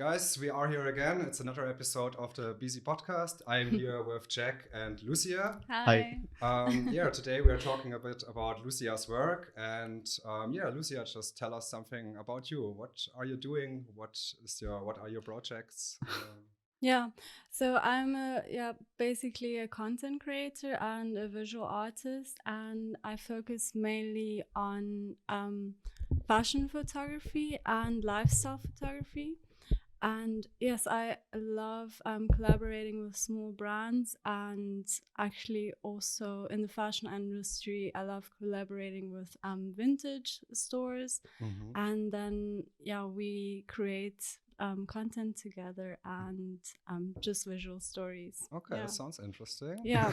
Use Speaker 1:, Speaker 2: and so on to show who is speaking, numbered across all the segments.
Speaker 1: Guys, we are here again. It's another episode of the Beazy podcast. I'm here with Jack and Lucia.
Speaker 2: Hi.
Speaker 1: Today we are talking a bit about Lucia's work. And Lucia, just tell us something about you. What are you doing? What are your projects?
Speaker 2: So I'm basically a content creator and a visual artist, and I focus mainly on fashion photography and lifestyle photography. And yes, I love collaborating with small brands, and actually also in the fashion industry, I love collaborating with vintage stores. And then we create content together and just visual stories.
Speaker 1: Okay, that sounds interesting.
Speaker 2: Yeah.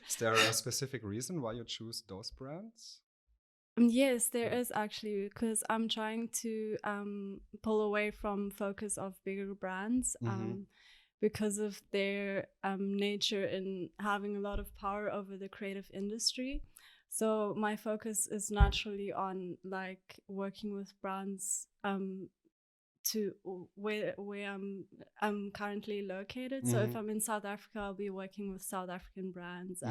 Speaker 1: Is there a specific reason why you choose those brands?
Speaker 2: Yes, there is actually, because I'm trying to pull away from focus of bigger brands because of their nature in having a lot of power over the creative industry. So my focus is naturally on like working with brands to where I'm currently located. So if I'm in South Africa, I'll be working with South African brands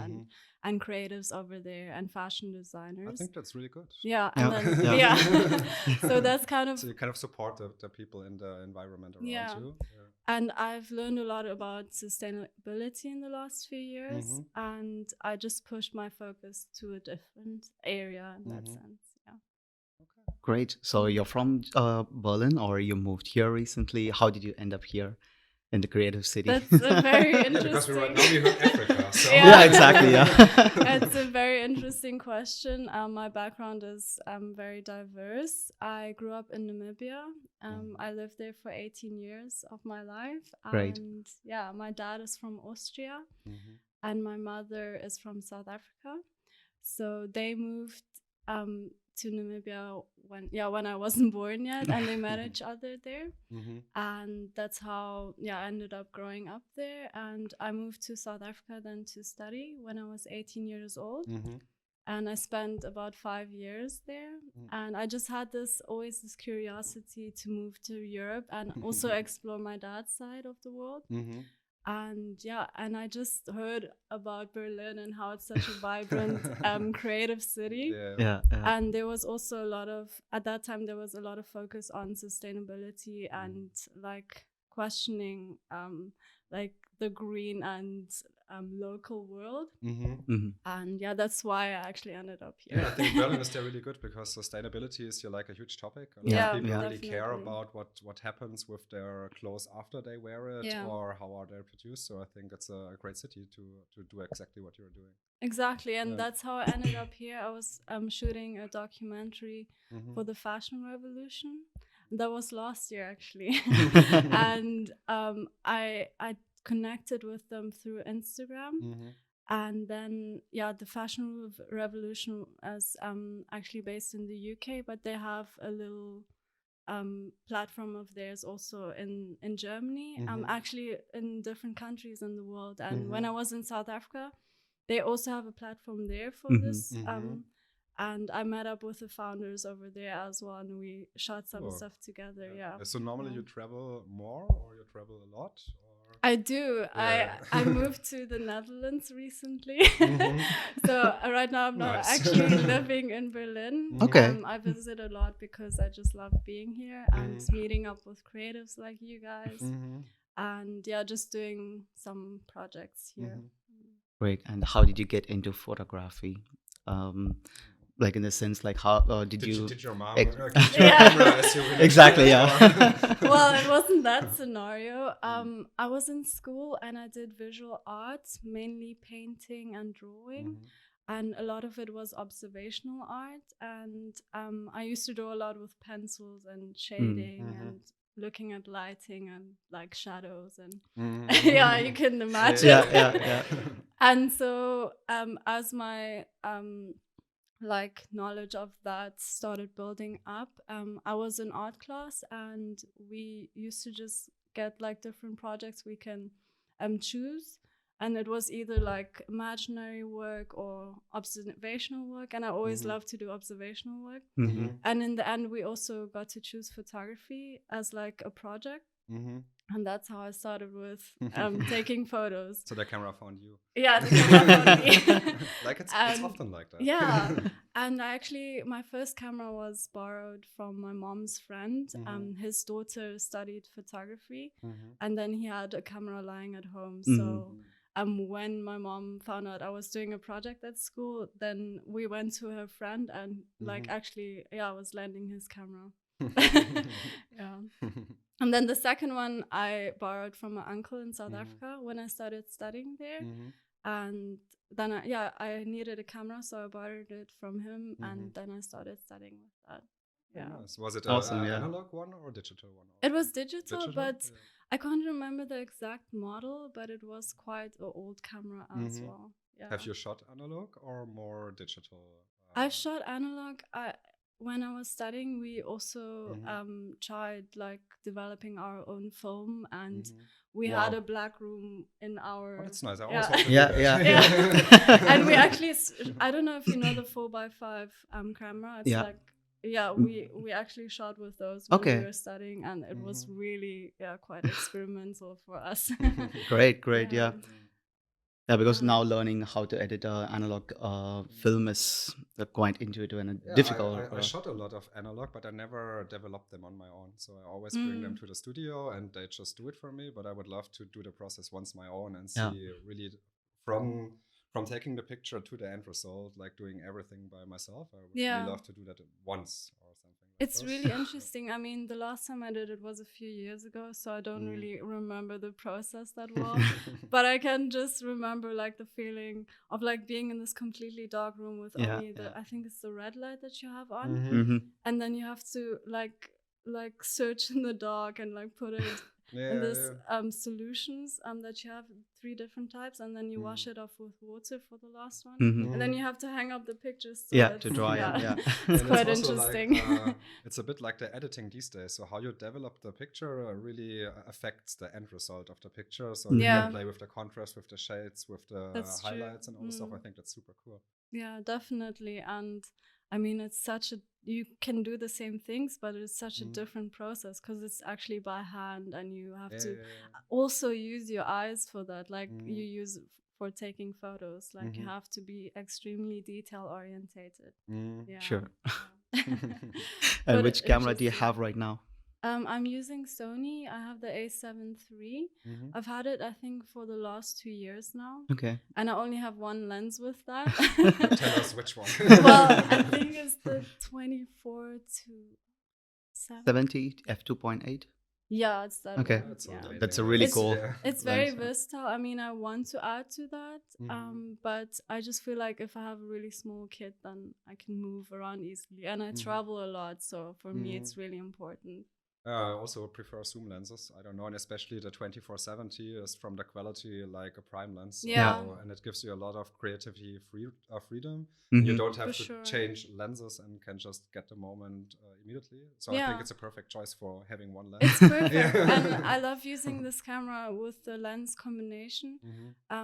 Speaker 2: and creatives over there and fashion designers.
Speaker 1: I think that's really good.
Speaker 2: Yeah, and then so that's kind of,
Speaker 1: so you kind of support the people in the environment around you.
Speaker 2: And I've learned a lot about sustainability in the last few years, and I just pushed my focus to a different area in that sense.
Speaker 3: Great. So you're from Berlin, or you moved here recently? How did you end up here in the creative city?
Speaker 2: That's a very interesting.
Speaker 1: Because we right now we heard Africa. So.
Speaker 3: Yeah, exactly. Yeah.
Speaker 2: It's a very interesting question. My background is very diverse. I grew up in Namibia. I lived there for 18 years of my life.
Speaker 3: Great.
Speaker 2: And my dad is from Austria, and my mother is from South Africa. So they moved to Namibia when I wasn't born yet, and they met each other there, and that's how I ended up growing up there. And I moved to South Africa then to study when I was 18 years old, and I spent about 5 years there. And I just had always this curiosity to move to Europe and also explore my dad's side of the world. And I just heard about Berlin and how it's such a vibrant creative city. And there was also at that time there was a lot of focus on sustainability and like questioning like the green and local world. And that's why I actually ended up here.
Speaker 1: I think Berlin is there really good because sustainability is like a huge topic. People really care about what happens with their clothes after they wear it or how are they produced. So I think it's a great city to do exactly what you're doing.
Speaker 2: Exactly, and that's how I ended up here. I was shooting a documentary for the fashion revolution. That was last year actually. And I connected with them through Instagram. And then the fashion revolution is actually based in the UK, but they have a little platform of theirs also in Germany, actually in different countries in the world. And when I was in South Africa, they also have a platform there for this. And I met up with the founders over there as well, and we shot some stuff together.
Speaker 1: So normally you travel more, or you travel a lot?
Speaker 2: I do. I moved to the Netherlands recently. So right now I'm not actually living in Berlin.
Speaker 3: Okay.
Speaker 2: I visit a lot because I just love being here and meeting up with creatives like you guys. And just doing some projects here.
Speaker 3: Great. And how did you get into photography? Like in the sense, like how did
Speaker 1: your mom give you a camera as you really
Speaker 3: exactly
Speaker 2: Well, it wasn't that scenario. I was in school and I did visual arts, mainly painting and drawing, and a lot of it was observational art. And I used to draw a lot with pencils and shading and looking at lighting and like shadows and you can imagine. And so as my like knowledge of that started building up, I was in art class, and we used to just get like different projects we can choose, and it was either like imaginary work or observational work, and I always loved to do observational work. And in the end we also got to choose photography as like a project And that's how I started with taking photos.
Speaker 1: So the camera found you.
Speaker 2: Yeah, the camera found me.
Speaker 1: Like it's often like that.
Speaker 2: Yeah. And my first camera was borrowed from my mom's friend. His daughter studied photography, and then he had a camera lying at home. So when my mom found out I was doing a project at school, then we went to her friend and I was lending his camera. Yeah. And then the second one I borrowed from my uncle in South Africa when I started studying there. And then I needed a camera, so I borrowed it from him, and then I started studying with that. Yeah.
Speaker 1: Nice. Was it
Speaker 3: awesome,
Speaker 1: an analog one or digital one?
Speaker 2: It was digital, but I can't remember the exact model, but it was quite an old camera as well. Yeah.
Speaker 1: Have you shot analog or more digital?
Speaker 2: I've shot analog. When I was studying, we also tried like developing our own film, and we had a black room in our.
Speaker 1: Oh, that's nice. I
Speaker 2: yeah.
Speaker 1: always
Speaker 2: yeah. And we actually, I don't know if you know the 4x5 camera. It's we actually shot with those when we were studying, and it was really quite experimental for us.
Speaker 3: Great, yeah. Yeah, because now learning how to edit analog film is quite intuitive and difficult.
Speaker 1: I shot a lot of analog, but I never developed them on my own. So I always bring them to the studio and they just do it for me. But I would love to do the process once my own and see really from taking the picture to the end result, like doing everything by myself. I would really love to do that once or something.
Speaker 2: It's really interesting. I mean, the last time I did it was a few years ago, so I don't really remember the process that well. But I can just remember like the feeling of like being in this completely dark room with only I think it's the red light that you have on, and then you have to like search in the dark and like put it in this solutions that you have 3 different types, and then you wash it off with water for the last one, and then you have to hang up the pictures
Speaker 3: to dry it.
Speaker 2: It's quite interesting.
Speaker 1: Like, it's a bit like the editing these days, so how you develop the picture really affects the end result of the picture, so you can play with the contrast, with the shades, with the highlights and all the stuff. I think that's super cool.
Speaker 2: Yeah, definitely. And I mean, it's you can do the same things, but it's such a different process because it's actually by hand, and you have to also use your eyes for that. Like you use for taking photos, like you have to be extremely detail orientated. Yeah.
Speaker 3: Sure. And which camera do you have right now?
Speaker 2: I'm using Sony. I have the A7 III. I've had it, I think, for the last 2 years now.
Speaker 3: Okay.
Speaker 2: And I only have one lens with that.
Speaker 1: Tell us which one.
Speaker 2: Well, I think it's the 24 to
Speaker 3: 70 f2.8.
Speaker 2: Yeah, it's that.
Speaker 3: Okay.
Speaker 2: One.
Speaker 3: That's a really cool.
Speaker 2: It's very versatile. I mean, I want to add to that, but I just feel like if I have a really small kit, then I can move around easily, and I travel a lot. So for me, it's really important.
Speaker 1: I also prefer zoom lenses. I don't know, and especially the 24-70 is from the quality like a prime lens. And it gives you a lot of creativity freedom. You don't have to change lenses and can just get the moment immediately. So I think it's a perfect choice for having one lens.
Speaker 2: It's perfect. And I love using this camera with the lens combination,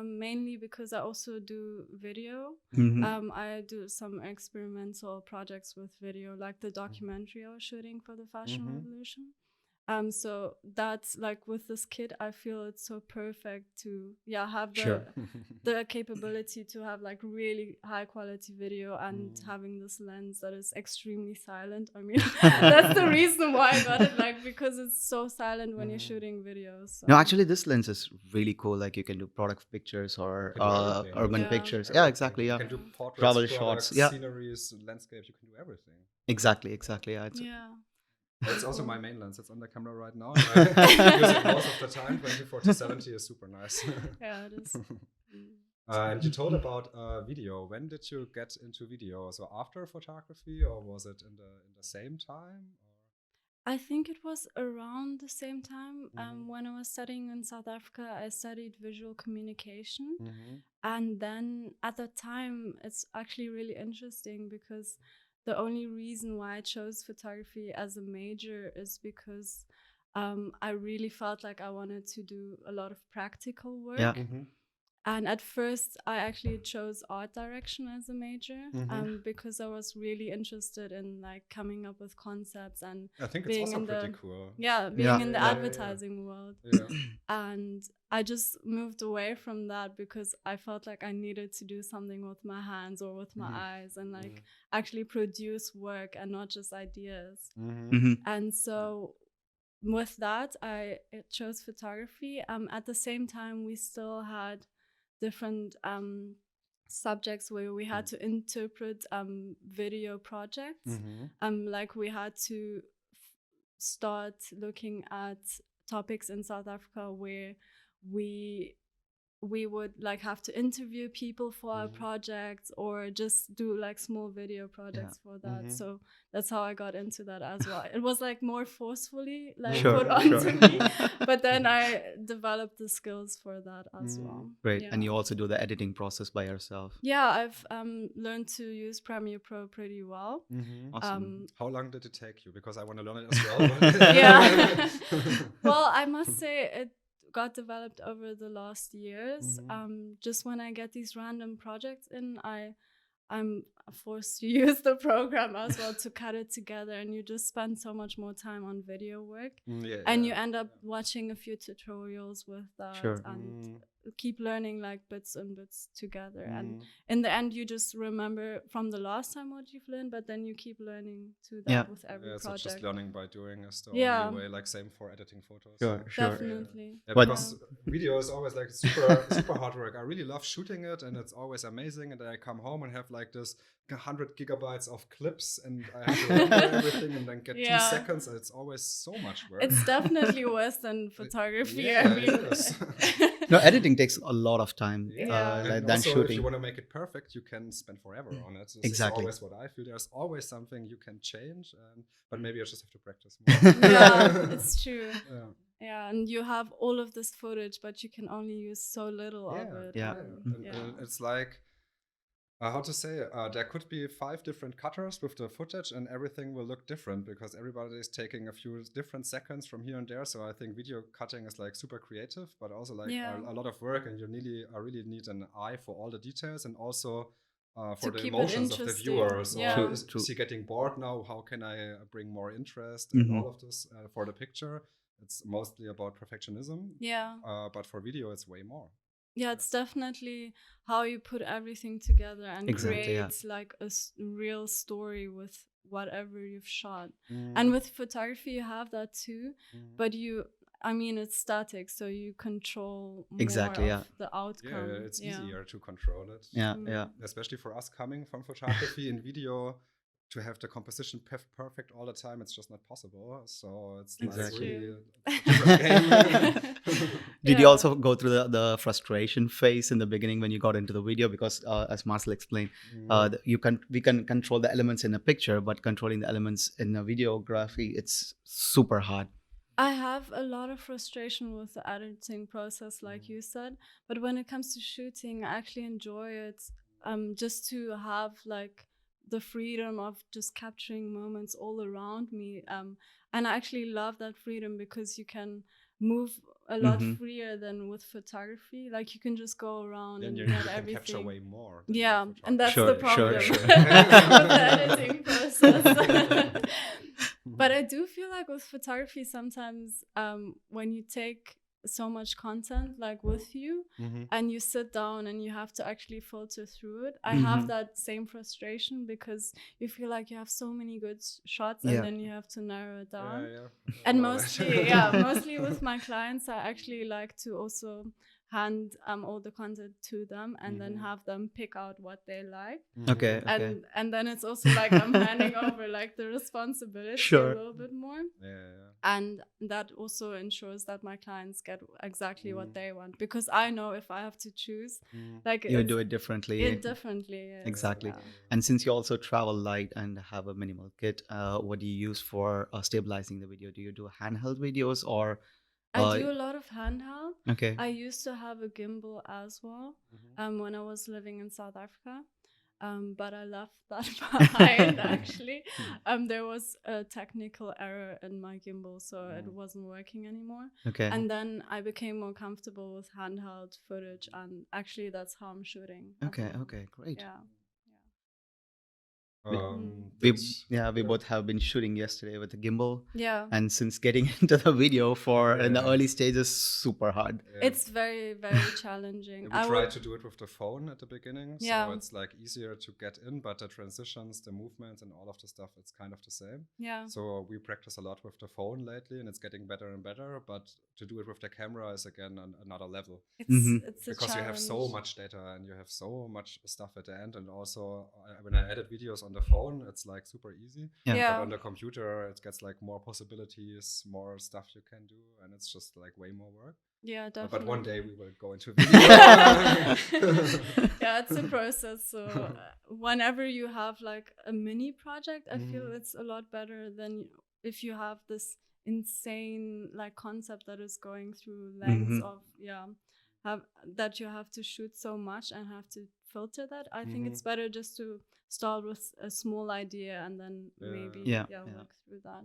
Speaker 2: mainly because I also do video. I do some experimental projects with video, like the documentary I was shooting for the Fashion Revolution. So that's like with this kit, I feel it's so perfect to have the capability to have like really high quality video and having this lens that is extremely silent. I mean, that's the reason why I got it, like because it's so silent when you're shooting videos. So.
Speaker 3: No, actually, this lens is really cool. Like you can do product pictures or urban pictures. Yeah, exactly. Yeah,
Speaker 1: you can do portraits,
Speaker 3: travel shots,
Speaker 1: sceneries, landscapes. You can do everything.
Speaker 3: Exactly. Yeah.
Speaker 1: It's also my main lens. It's on the camera right now. I use it most of the time. 24-70 is super nice.
Speaker 2: Yeah, it is.
Speaker 1: And you told about video. When did you get into video? So after photography, or was it in the same time?
Speaker 2: I think it was around the same time. When I was studying in South Africa, I studied visual communication. And then at that time, it's actually really interesting because the only reason why I chose photography as a major is because I really felt like I wanted to do a lot of practical work. And at first, I actually chose art direction as a major because I was really interested in like coming up with concepts and
Speaker 1: I think it's also pretty cool.
Speaker 2: Being in the advertising world. Yeah. And I just moved away from that because I felt like I needed to do something with my hands or with my eyes and like actually produce work and not just ideas. And so with that, I chose photography. At the same time, we still had different subjects where we had to interpret video projects. Like we had to start looking at topics in South Africa where we would like have to interview people for our projects or just do like small video projects for that. So that's how I got into that as well. It was like more forcefully like put onto me, but then I developed the skills for that as well.
Speaker 3: Great. And you also do the editing process by yourself?
Speaker 2: Yeah, I've learned to use Premiere Pro pretty well.
Speaker 3: Awesome.
Speaker 1: How long did it take you? Because I want to learn it as well.
Speaker 2: Well, I must say it got developed over the last years. Just when I get these random projects in, I'm forced to use the program as well to cut it together, and you just spend so much more time on video work. And you end up watching a few tutorials with that and keep learning like bits and bits together. And in the end, you just remember from the last time what you've learned, but then you keep learning to that with every project.
Speaker 1: So just learning by doing is the only way, like same for editing photos.
Speaker 2: Definitely.
Speaker 1: Because video is always like super hard work. I really love shooting it and it's always amazing. And then I come home and have like this 100 gigabytes of clips and I have to render everything and then get 2 seconds. And it's always so much work.
Speaker 2: It's definitely worse than photography.
Speaker 1: It is.
Speaker 3: No, editing takes a lot of time than
Speaker 1: also,
Speaker 3: shooting.
Speaker 1: If you want to make it perfect, you can spend forever on it. This is always what I feel. There's always something you can change, but maybe I just have to practice more.
Speaker 2: Yeah, it's true. Yeah, and you have all of this footage, but you can only use so little of it.
Speaker 1: It's like, how to say, there could be 5 different cutters with the footage and everything will look different because everybody is taking a few different seconds from here and there. So I think video cutting is like super creative, but also like a lot of work, and you really need an eye for all the details and also for the emotions of the viewer. So is he getting bored now? How can I bring more interest in all of this for the picture? It's mostly about perfectionism. But for video, it's way more.
Speaker 2: Yeah, it's definitely how you put everything together and create like a real story with whatever you've shot. And with photography, you have that too, but it's static, so you control more of the outcome.
Speaker 1: It's easier to control it. Especially for us coming from photography in video, to have the composition perfect all the time, it's just not possible. So it's like really a different game.
Speaker 3: Did you also go through the frustration phase in the beginning when you got into the video? Because as Marcel explained, we can control the elements in a picture, but controlling the elements in a videography, it's super hard.
Speaker 2: I have a lot of frustration with the editing process, like you said. But when it comes to shooting, I actually enjoy it just to have like the freedom of just capturing moments all around me. And I actually love that freedom because you can move a lot freer than with photography. Like you can just go around and get everything.
Speaker 1: Capture way more.
Speaker 2: Yeah, and that's the problem with the editing process. But I do feel like with photography, sometimes when you take so much content like with you and you sit down and you have to actually filter through it, I have that same frustration because you feel like you have so many good shots and then you have to narrow it down. And mostly with my clients, I actually like to also hand all the content to them and then have them pick out what they like. And then it's also like I'm handing over like the responsibility a little bit more. And that also ensures that my clients get exactly what they want, because I know if I have to choose, like
Speaker 3: you do it differently.
Speaker 2: Exactly.
Speaker 3: And since you also travel light and have a minimal kit, what do you use for stabilizing the video? Do you do handheld videos or?
Speaker 2: I do a lot of handheld.
Speaker 3: Okay.
Speaker 2: I used to have a gimbal as well when I was living in South Africa. but I left that behind actually. There was a technical error in my gimbal, so it wasn't working anymore.
Speaker 3: Okay.
Speaker 2: And then I became more comfortable with handheld footage, and actually that's how I'm shooting.
Speaker 3: Okay, great.
Speaker 2: Yeah.
Speaker 3: We both have been shooting yesterday with the gimbal.
Speaker 2: Yeah.
Speaker 3: And since getting into the video in the early stages, super hard.
Speaker 2: Yeah. It's very, very challenging.
Speaker 1: We tried to do it with the phone at the beginning, so it's like easier to get in, but the transitions, the movements, and all of the stuff, it's kind of the same.
Speaker 2: Yeah.
Speaker 1: So we practice a lot with the phone lately, and it's getting better and better. But to do it with the camera is again another level.
Speaker 2: It's
Speaker 1: because you have so much data and you have so much stuff at the end, and also when I edit videos on the phone, it's like super easy. But on the computer, it gets like more possibilities, more stuff you can do, and it's just like way more work.
Speaker 2: Yeah, definitely.
Speaker 1: But one day we will go into video.
Speaker 2: Yeah, it's a process. So whenever you have like a mini project, I feel it's a lot better than if you have this insane like concept that is going through lengths of that you have to shoot so much and have to filter that. I think it's better just to start with a small idea and then maybe work through that.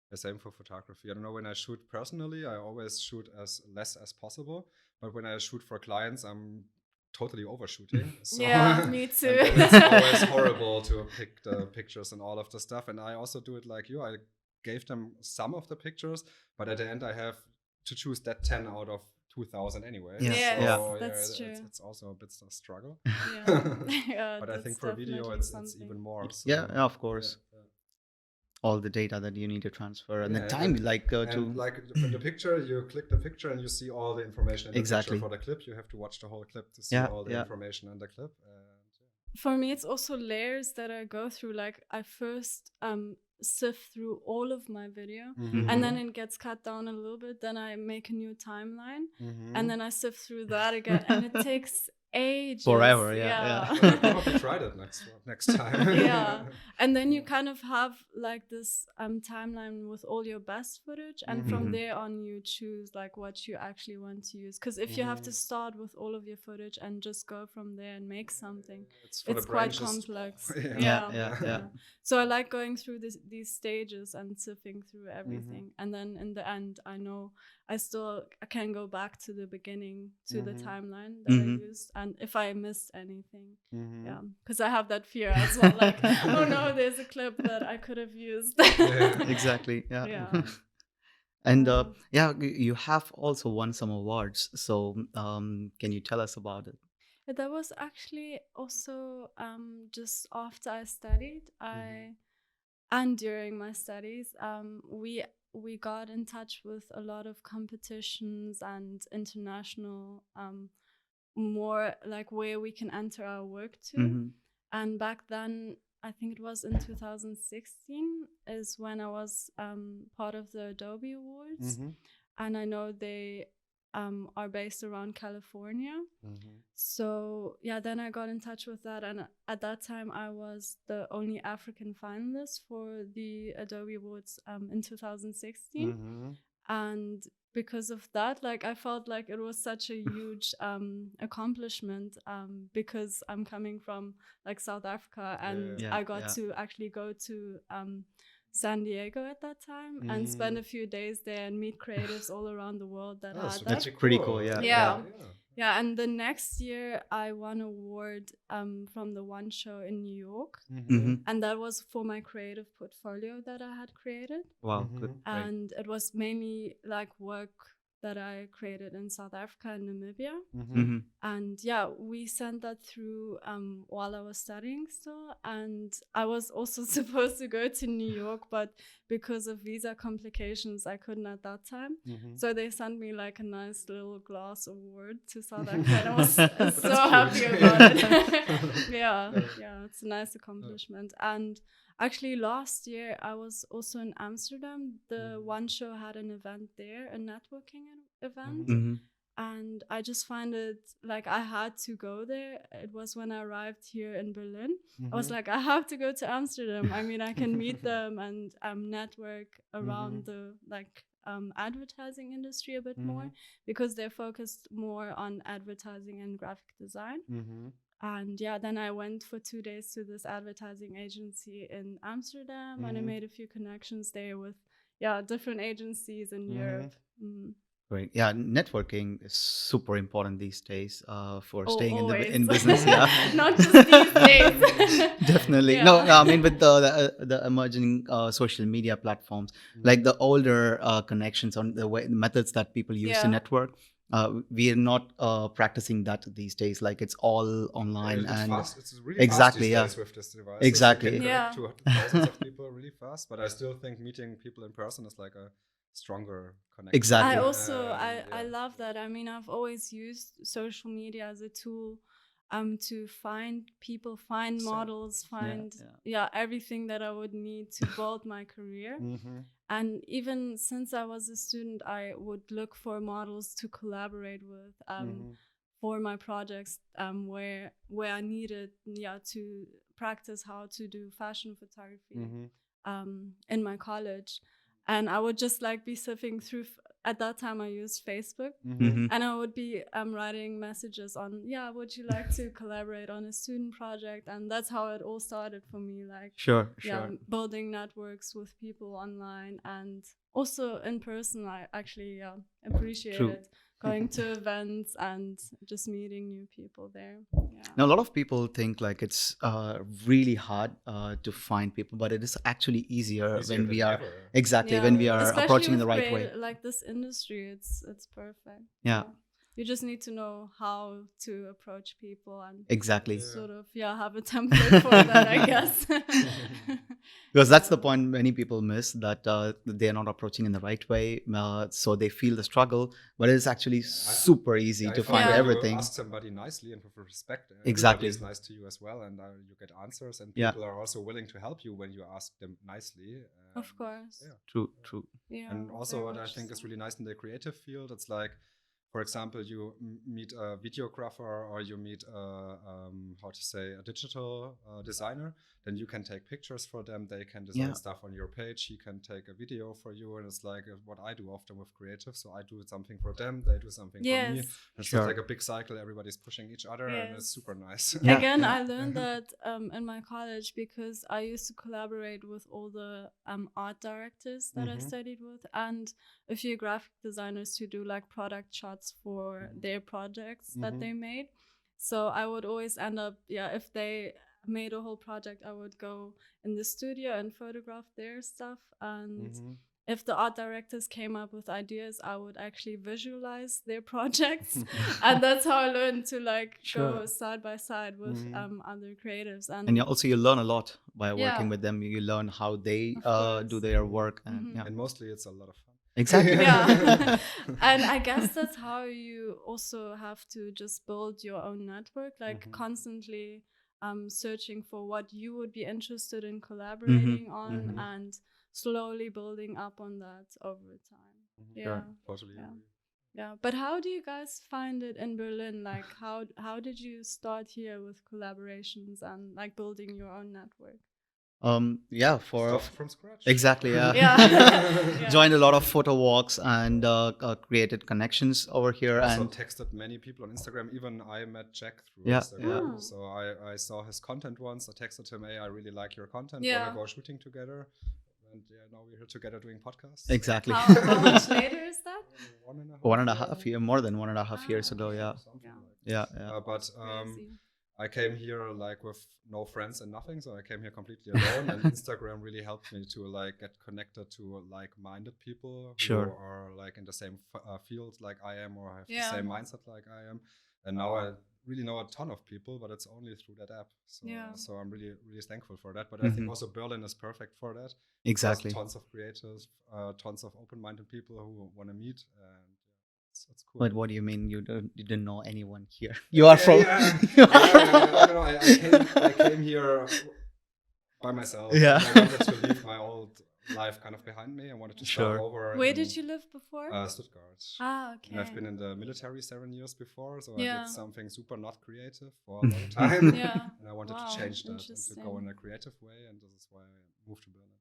Speaker 1: The same for photography. I don't know, when I shoot personally, I always shoot as less as possible. But when I shoot for clients, I'm totally overshooting. So
Speaker 2: yeah, me too.
Speaker 1: It's always horrible to pick the pictures and all of the stuff. And I also do it like you. I gave them some of the pictures, but at the end I have to choose that 10 out of 2,000 anyway.
Speaker 2: That's true.
Speaker 1: It's also a bit of a struggle.
Speaker 2: Yeah.
Speaker 1: But I think for video it's even more. So,
Speaker 3: yeah, of course. All the data that you need to transfer and the time like
Speaker 1: the picture, you click the picture and you see all the information in the picture. For the clip you have to watch the whole clip to see all the information in the clip.
Speaker 2: For me it's also layers that I go through. Like I first sift through all of my video and then it gets cut down a little bit, then I make a new timeline and then I sift through that again and it takes ages.
Speaker 3: Forever,
Speaker 1: I hope you try that next time.
Speaker 2: And then you kind of have like this timeline with all your best footage, and from there on you choose like what you actually want to use, because if you have to start with all of your footage and just go from there and make something, it's quite complex. So I like going through these stages and sifting through everything, and then in the end I know I can go back to the beginning, to the timeline that I used, and if I missed anything, because I have that fear as well, like, oh no, there's a clip that I could have used.
Speaker 3: Exactly. And you have also won some awards, so can you tell us about it?
Speaker 2: That was actually also just after I studied. And during my studies, we got in touch with a lot of competitions and international, more like where we can enter our work to. And back then, I think it was in 2016 is when I was part of the Adobe Awards. And I know they are based around California. So then I got in touch with that, and at that time I was the only African finalist for the Adobe Awards in 2016. And because of that, like I felt like it was such a huge accomplishment, because I'm coming from like South Africa, and I got to actually go to San Diego at that time and spend a few days there and meet creatives all around the world that had that.
Speaker 3: That's pretty cool.
Speaker 2: Yeah, and the next year I won an award from the One Show in New York, and that was for my creative portfolio that I had created.
Speaker 3: Wow, good.
Speaker 2: And it was mainly like work that I created in South Africa and Namibia. And we sent that through while I was studying still. And I was also supposed to go to New York, but because of visa complications, I couldn't at that time. So they sent me like a nice little glass award to South Africa. And I was so happy about it. It's a nice accomplishment. And actually, last year, I was also in Amsterdam. The One Show had an event there, a networking event. And I just find it like I had to go there. It was when I arrived here in Berlin. I was like, I have to go to Amsterdam. I mean, I can meet them and network around the advertising industry a bit more, because they're focused more on advertising and graphic design. And then I went for 2 days to this advertising agency in Amsterdam, and I made a few connections there with different agencies in Europe.
Speaker 3: Great. Yeah, networking is super important these days for staying in
Speaker 2: Always.
Speaker 3: business. Yeah,
Speaker 2: not just these days.
Speaker 3: Definitely.
Speaker 2: Yeah.
Speaker 3: No, I mean with the emerging social media platforms, like the older connections on the methods that people use to network. We are not practicing that these days. Like it's all online and
Speaker 1: fast. It's really fast these days with this device.
Speaker 3: Exactly.
Speaker 1: You can connect to thousands of people really fast. But I still think meeting people in person is like a stronger connection.
Speaker 3: Exactly.
Speaker 2: I love that. I mean, I've always used social media as a tool to find people, find models, find everything that I would need to build my career. And even since I was a student, I would look for models to collaborate with for my projects where I needed to practice how to do fashion photography in my college. And I would just like be surfing through. At that time, I used Facebook, and I would be writing messages on, would you like to collaborate on a student project? And that's how it all started for me. Like, building networks with people online and also in person. I actually appreciate it. Going to events and just meeting new people there.
Speaker 3: Now, a lot of people think like it's really hard to find people, but it is actually easier when we are when we are approaching in the right way.
Speaker 2: Like this industry, it's perfect. You just need to know how to approach people and sort of have a template for that, I guess.
Speaker 3: Because that's the point many people miss, that they're not approaching in the right way, so they feel the struggle, but it's actually super easy to find everything.
Speaker 1: You ask somebody nicely and with respect.
Speaker 3: Exactly.
Speaker 1: Everybody is nice to you as well, and you get answers, and people are also willing to help you when you ask them nicely.
Speaker 2: Of course.
Speaker 3: True.
Speaker 1: And also what I think is really nice in the creative field, it's like, for example, you meet a videographer or you meet a digital designer, then you can take pictures for them. They can design stuff on your page. He can take a video for you. And it's like what I do often with creative. So I do something for them. They do something for me. It's just like a big cycle. Everybody's pushing each other and it's super nice.
Speaker 2: Again, I learned that in my college because I used to collaborate with all the art directors that I studied with and a few graphic designers to do like product shots for their projects that they made. So I would always end up, if they made a whole project, I would go in the studio and photograph their stuff. And if the art directors came up with ideas, I would actually visualize their projects. And that's how I learned to go side by side with other creatives. And
Speaker 3: also you learn a lot by working with them. You learn how they do their work. And
Speaker 1: mostly it's a lot of fun.
Speaker 3: Exactly.
Speaker 2: And I guess that's how you also have to just build your own network, constantly searching for what you would be interested in collaborating on and slowly building up on that over time.
Speaker 1: Totally.
Speaker 2: But how do you guys find it in Berlin? Like how did you start here with collaborations and like building your own network?
Speaker 1: Start from scratch.
Speaker 3: Exactly. Joined a lot of photo walks and created connections over here.
Speaker 1: Also texted many people on Instagram. Even I met Jack through Instagram. So I saw his content once. I texted him, "Hey, I really like your content. Wanna go shooting together?" And now we're here together doing podcasts.
Speaker 3: Exactly.
Speaker 2: How much later is that?
Speaker 1: 1.5
Speaker 3: years, more than 1.5 years ago.
Speaker 1: But I came here with no friends and nothing, so I came here completely alone. And Instagram really helped me to get connected to like-minded people who are in the same field like I am, or have the same mindset like I am. And now I really know a ton of people, but it's only through that app. So I'm really, really thankful for that. But I think also Berlin is perfect for that.
Speaker 3: Exactly.
Speaker 1: Tons of creators, tons of open-minded people who want to meet. And it's cool.
Speaker 3: But what do you mean you didn't know anyone here? You are from...
Speaker 1: I came here by myself. I wanted to leave my old life kind of behind me. I wanted to start over.
Speaker 2: Where did you live before?
Speaker 1: Stuttgart.
Speaker 2: Okay.
Speaker 1: And I've been in the military 7 years before, so I did something super not creative for a long time. And I wanted to change that and to go in a creative way, and this is why I moved to Berlin.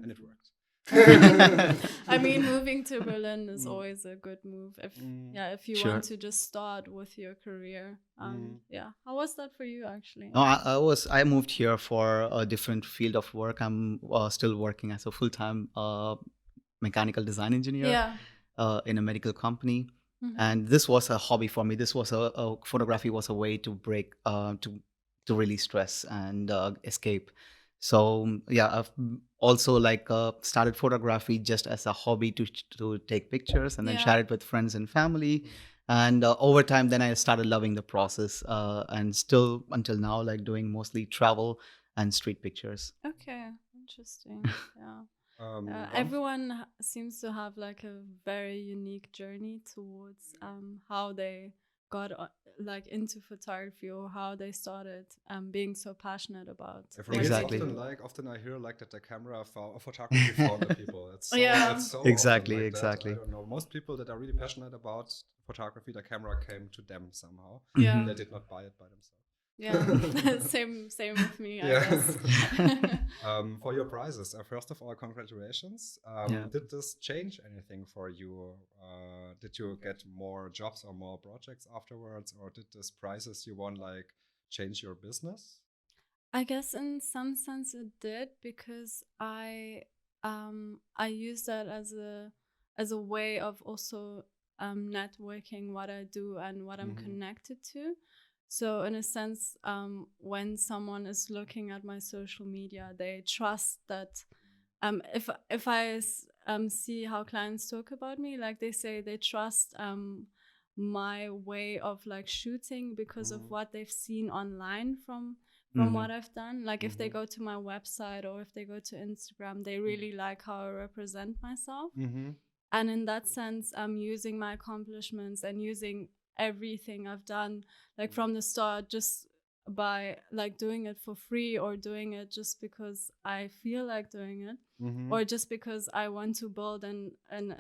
Speaker 1: And it worked.
Speaker 2: I mean, moving to Berlin is always a good move. If you want to just start with your career. How was that for you, actually?
Speaker 3: No, I moved here for a different field of work. I'm still working as a full-time mechanical design engineer in a medical company. And this was a hobby for me. This was a photography was a way to break, to release stress and escape. So I've also started photography just as a hobby to take pictures and then share it with friends and family. And over time, then I started loving the process, and still until now, doing mostly travel and street pictures.
Speaker 2: Okay, interesting. Everyone seems to have a very unique journey towards how they got into photography, or how they started being so passionate about
Speaker 3: exactly.
Speaker 1: Often I hear that the camera photography found the people. It's so, it's so
Speaker 3: exactly.
Speaker 1: I don't know. Most people that are really passionate about photography, the camera came to them somehow. They did not buy it by themselves.
Speaker 2: Same with me, I guess.
Speaker 1: For your prizes, first of all, congratulations. Did this change anything for you? Did you get more jobs or more projects afterwards, or did these prizes you won change your business?
Speaker 2: I guess in some sense it did, because I use that as a way of also networking what I do and what I'm connected to. So in a sense, when someone is looking at my social media, they trust that if I see how clients talk about me, they say they trust my way of shooting because of what they've seen online from what I've done. If they go to my website or if they go to Instagram, they really like how I represent myself. And in that sense, I'm using my accomplishments and using everything I've done from the start, just by doing it for free, or doing it just because I feel like doing it, or just because I want to build an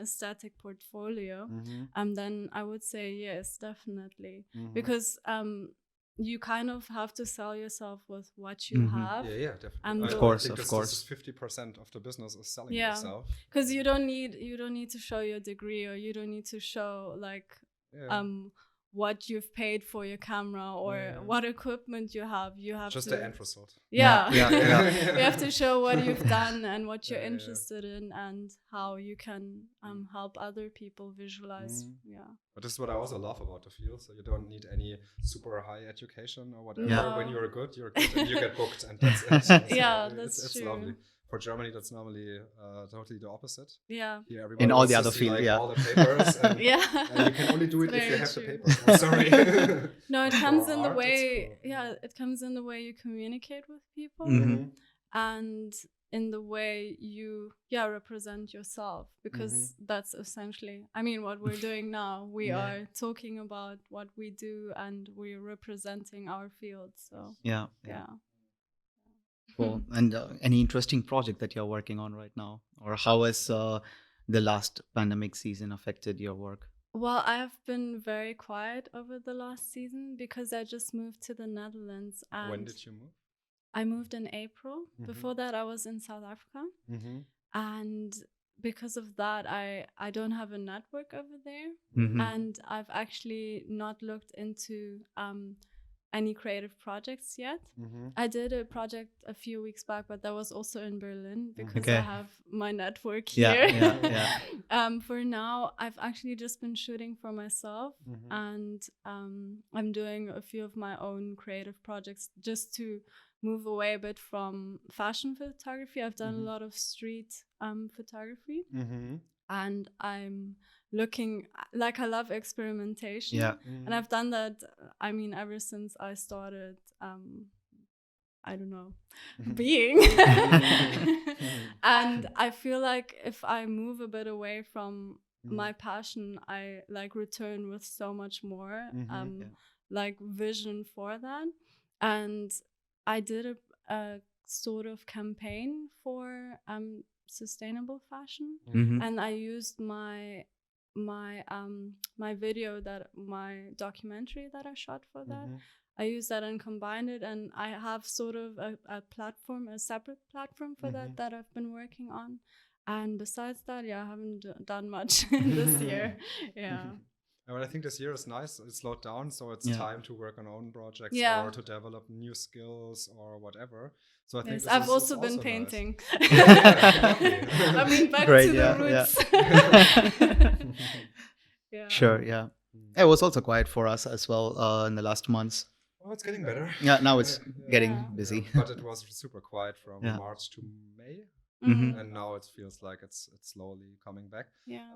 Speaker 2: aesthetic portfolio. And then I would say yes, definitely, because you kind of have to sell yourself with what you have.
Speaker 1: Yeah, definitely.
Speaker 3: And of course.
Speaker 1: This is 50% of the business is selling yourself.
Speaker 2: Because you don't need to show your degree, or you don't need to show what you've paid for your camera, or what equipment you have. You have
Speaker 1: just
Speaker 2: to,
Speaker 1: the end result.
Speaker 2: You have to show what you've done and what you're interested in, and how you can help other people visualize.
Speaker 1: But this is what I also love about the field. So you don't need any super high education or whatever. When you're good and you get booked, and that's it. So
Speaker 2: that's true.
Speaker 1: It's lovely. For Germany, that's normally totally the opposite.
Speaker 2: Yeah.
Speaker 1: Here,
Speaker 3: in all the other fields,
Speaker 1: all the papers. And, you can only do it if you have the papers. I'm sorry.
Speaker 2: No, it comes in the way. It comes in the way you communicate with people, and in the way you represent yourself, because that's essentially, I mean, what we're doing now. We are talking about what we do, and we're representing our field. So
Speaker 3: Cool. And any interesting project that you're working on right now, or how has the last pandemic season affected your work?
Speaker 2: Well, I have been very quiet over the last season because I just moved to the Netherlands. And
Speaker 1: when did you move?
Speaker 2: I moved in April. Before that, I was in South Africa. And because of that, I don't have a network over there. And I've actually not looked into any creative projects yet. I did a project a few weeks back, but that was also in Berlin, because I have my network here. For now, I've actually just been shooting for myself, and I'm doing a few of my own creative projects just to move away a bit from fashion photography. I've done a lot of street photography, and I'm looking, I love experimentation, and I've done that, I mean, ever since I started I don't know, being and I feel like if I move a bit away from my passion, I return with so much more vision for that. And I did a sort of campaign for sustainable fashion, and I used my video, my documentary that I shot for that. I used that and combined it, and I have sort of a platform, a separate platform for that I've been working on. And besides that, I haven't done much this year. Yeah.
Speaker 1: But I think this year is nice. It's slowed down, so it's time to work on own projects or to develop new skills or whatever. So I think
Speaker 2: I've also been painting.
Speaker 1: Nice.
Speaker 2: I mean, back to the roots.
Speaker 3: Sure, yeah. It was also quiet for us as well in the last months.
Speaker 1: Oh, it's getting better.
Speaker 3: Yeah, now it's getting busy.
Speaker 1: But it was super quiet from March to May. And now it feels like it's slowly coming back.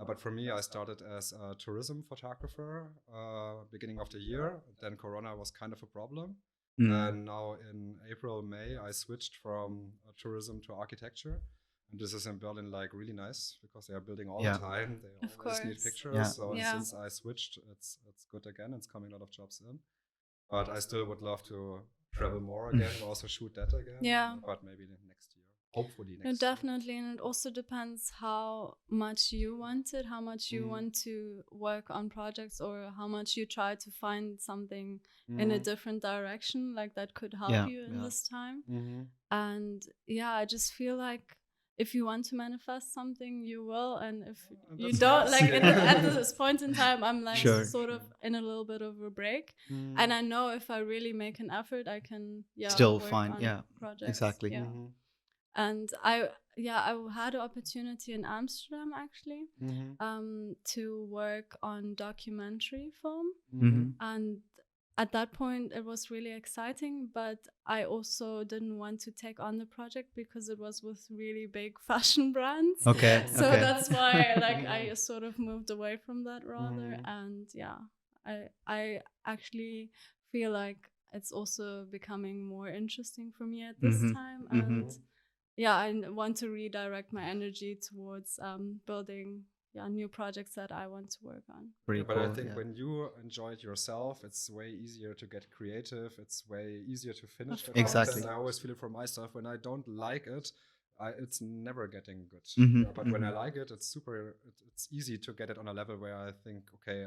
Speaker 1: But for me, I started as a tourism photographer beginning of the year. Then Corona was kind of a problem. And now in April, May, I switched from tourism to architecture. And this is in Berlin like really nice because they are building all the time. They always need pictures. So since I switched, it's good again. It's coming a lot of jobs in. But I still would love to travel more again, also shoot that again. But maybe next year. Hopefully next year.
Speaker 2: Definitely. And it also depends how much you want it, how much you want to work on projects, or how much you try to find something in a different direction, like that could help you in this time. And I just feel like if you want to manifest something, you will. And if you don't, like at this point in time, I'm like sort of in a little bit of a break. And I know if I really make an effort, I can
Speaker 3: still
Speaker 2: work
Speaker 3: find
Speaker 2: on projects.
Speaker 3: Exactly.
Speaker 2: And I had an opportunity in Amsterdam actually to work on documentary film. And at that point it was really exciting, but I also didn't want to take on the project because it was with really big fashion brands. So that's why I sort of moved away from that rather. And I actually feel like it's also becoming more interesting for me at this time. And I want to redirect my energy towards building new projects that I want to work on.
Speaker 1: But I think when you enjoy it yourself, it's way easier to get creative. It's way easier to finish the content. And I always feel it for myself. When I don't like it, it's never getting good. But when I like it, it's easy to get it on a level where I think, okay,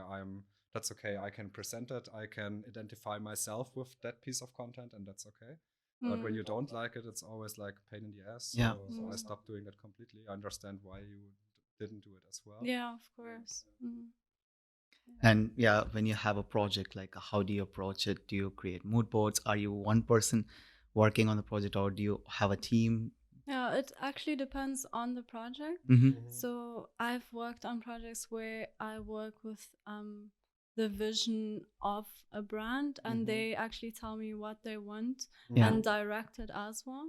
Speaker 1: that's okay. I can present it. I can identify myself with that piece of content, and that's okay. But when you don't like it, it's always like a pain in the ass. So I stopped doing that completely. I understand why you didn't do it as well.
Speaker 2: Yeah, of course.
Speaker 3: And when you have a project, like how do you approach it? Do you create mood boards? Are you one person working on the project, or do you have a team?
Speaker 2: Yeah, it actually depends on the project. So I've worked on projects where I work with the vision of a brand, and they actually tell me what they want and direct it as well.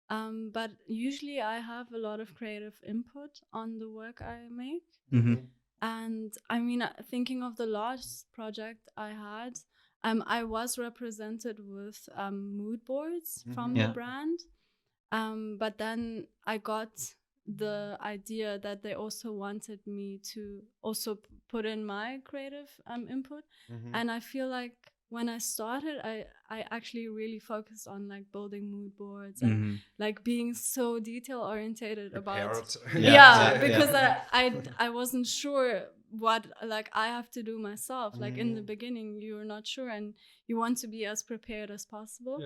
Speaker 2: But usually I have a lot of creative input on the work I make. And I mean, thinking of the last project I had, I was represented with mood boards from the brand. But then I got the idea that they also wanted me to also put in my creative input. And I feel like when I started, I actually really focused on like building mood boards and like being so detail orientated about because I wasn't sure what like I have to do myself. Like in the beginning you're not sure and you want to be as prepared as possible.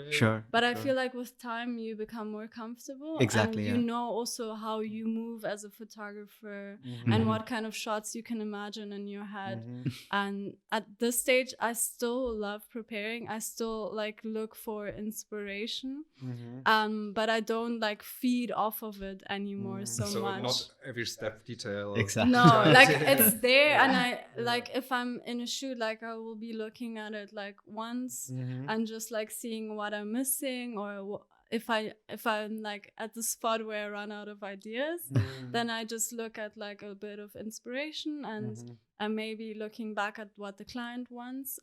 Speaker 2: But I feel like with time you become more comfortable.
Speaker 3: Exactly.
Speaker 2: And you know also how you move as a photographer and what kind of shots you can imagine in your head. And at this stage I still love preparing. I still like look for inspiration. But I don't like feed off of it anymore so much.
Speaker 1: Not every step detail.
Speaker 3: Exactly.
Speaker 2: No, like it's there, and I like if I'm in a shoot, like I will be looking at it like once and just like seeing what I'm missing, or if I'm like at the spot where I run out of ideas, then I just look at like a bit of inspiration and I'm maybe looking back at what the client wants.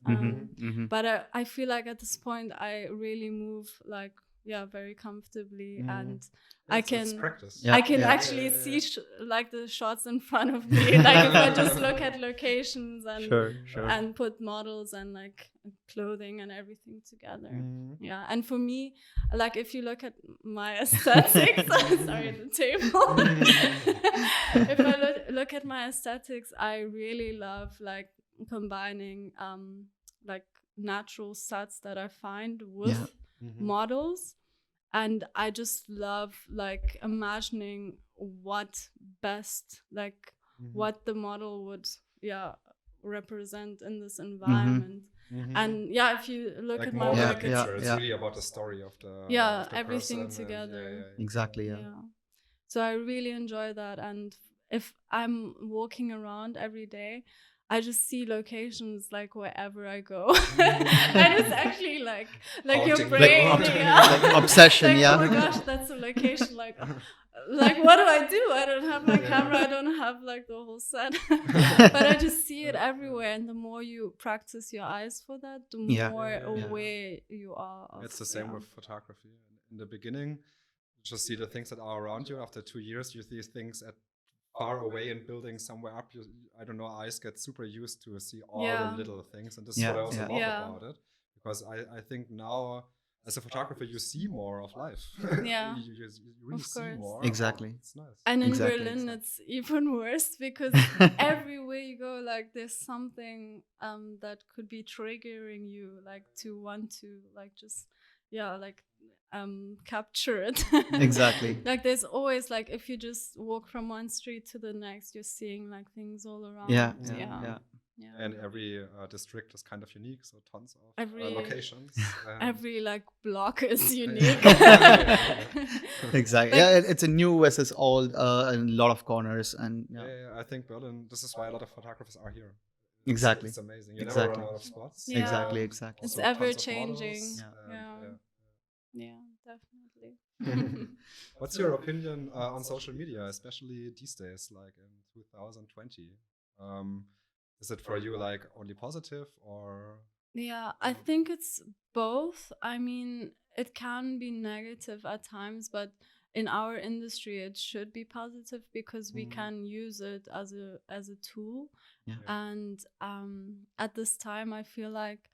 Speaker 2: But I feel like at this point I really move like very comfortably, and I can actually see like the shots in front of me. Like if I just look at locations and and put models and like clothing and everything together. And for me, like if you look at my aesthetics, sorry, the table. If I look at my aesthetics, I really love like combining like natural sets that I find with models. and I just love like imagining what best, like what the model would represent in this environment. And if you look
Speaker 1: like
Speaker 2: at my work,
Speaker 1: it's really about the story of the
Speaker 2: everything
Speaker 1: person
Speaker 2: together.
Speaker 3: Exactly.
Speaker 2: So I really enjoy that, and if I'm walking around every day, I just see locations like wherever I go. And it's actually like your brain,
Speaker 3: like obsession.
Speaker 2: Like, oh my gosh, that's a location. Like what do? I don't have my camera. I don't have like the whole set. But I just see it everywhere. And the more you practice your eyes for that, the more aware you are.
Speaker 1: It's the same with photography. In the beginning, you just see the things that are around you. After 2 years, you see things at far away in buildings somewhere up. I don't know, eyes get super used to see all the little things. And this is what I also love about it. Because I think now, as a photographer, you see more of life. You really see more.
Speaker 3: Exactly.
Speaker 1: It's nice.
Speaker 2: And in Berlin, it's even worse because everywhere you go, like there's something that could be triggering you, like to want to like just capture it.
Speaker 3: Exactly.
Speaker 2: Like there's always like, if you just walk from one street to the next, you're seeing like things all around.
Speaker 3: Yeah.
Speaker 1: And every district is kind of unique, so tons of locations.
Speaker 2: Every like block is unique.
Speaker 3: Exactly. It's a new versus old, and a lot of corners, and
Speaker 1: I think Berlin. This is why a lot of photographers are here.
Speaker 3: Exactly.
Speaker 1: It's amazing. You never run out of spots.
Speaker 3: Exactly.
Speaker 2: It's ever changing. Yeah, definitely.
Speaker 1: What's your opinion on social media, especially these days, like in 2020? Is it for you like only positive or?
Speaker 2: Yeah, I think it's both. I mean, it can be negative at times, but in our industry, it should be positive because we can use it as a tool. And at this time, I feel like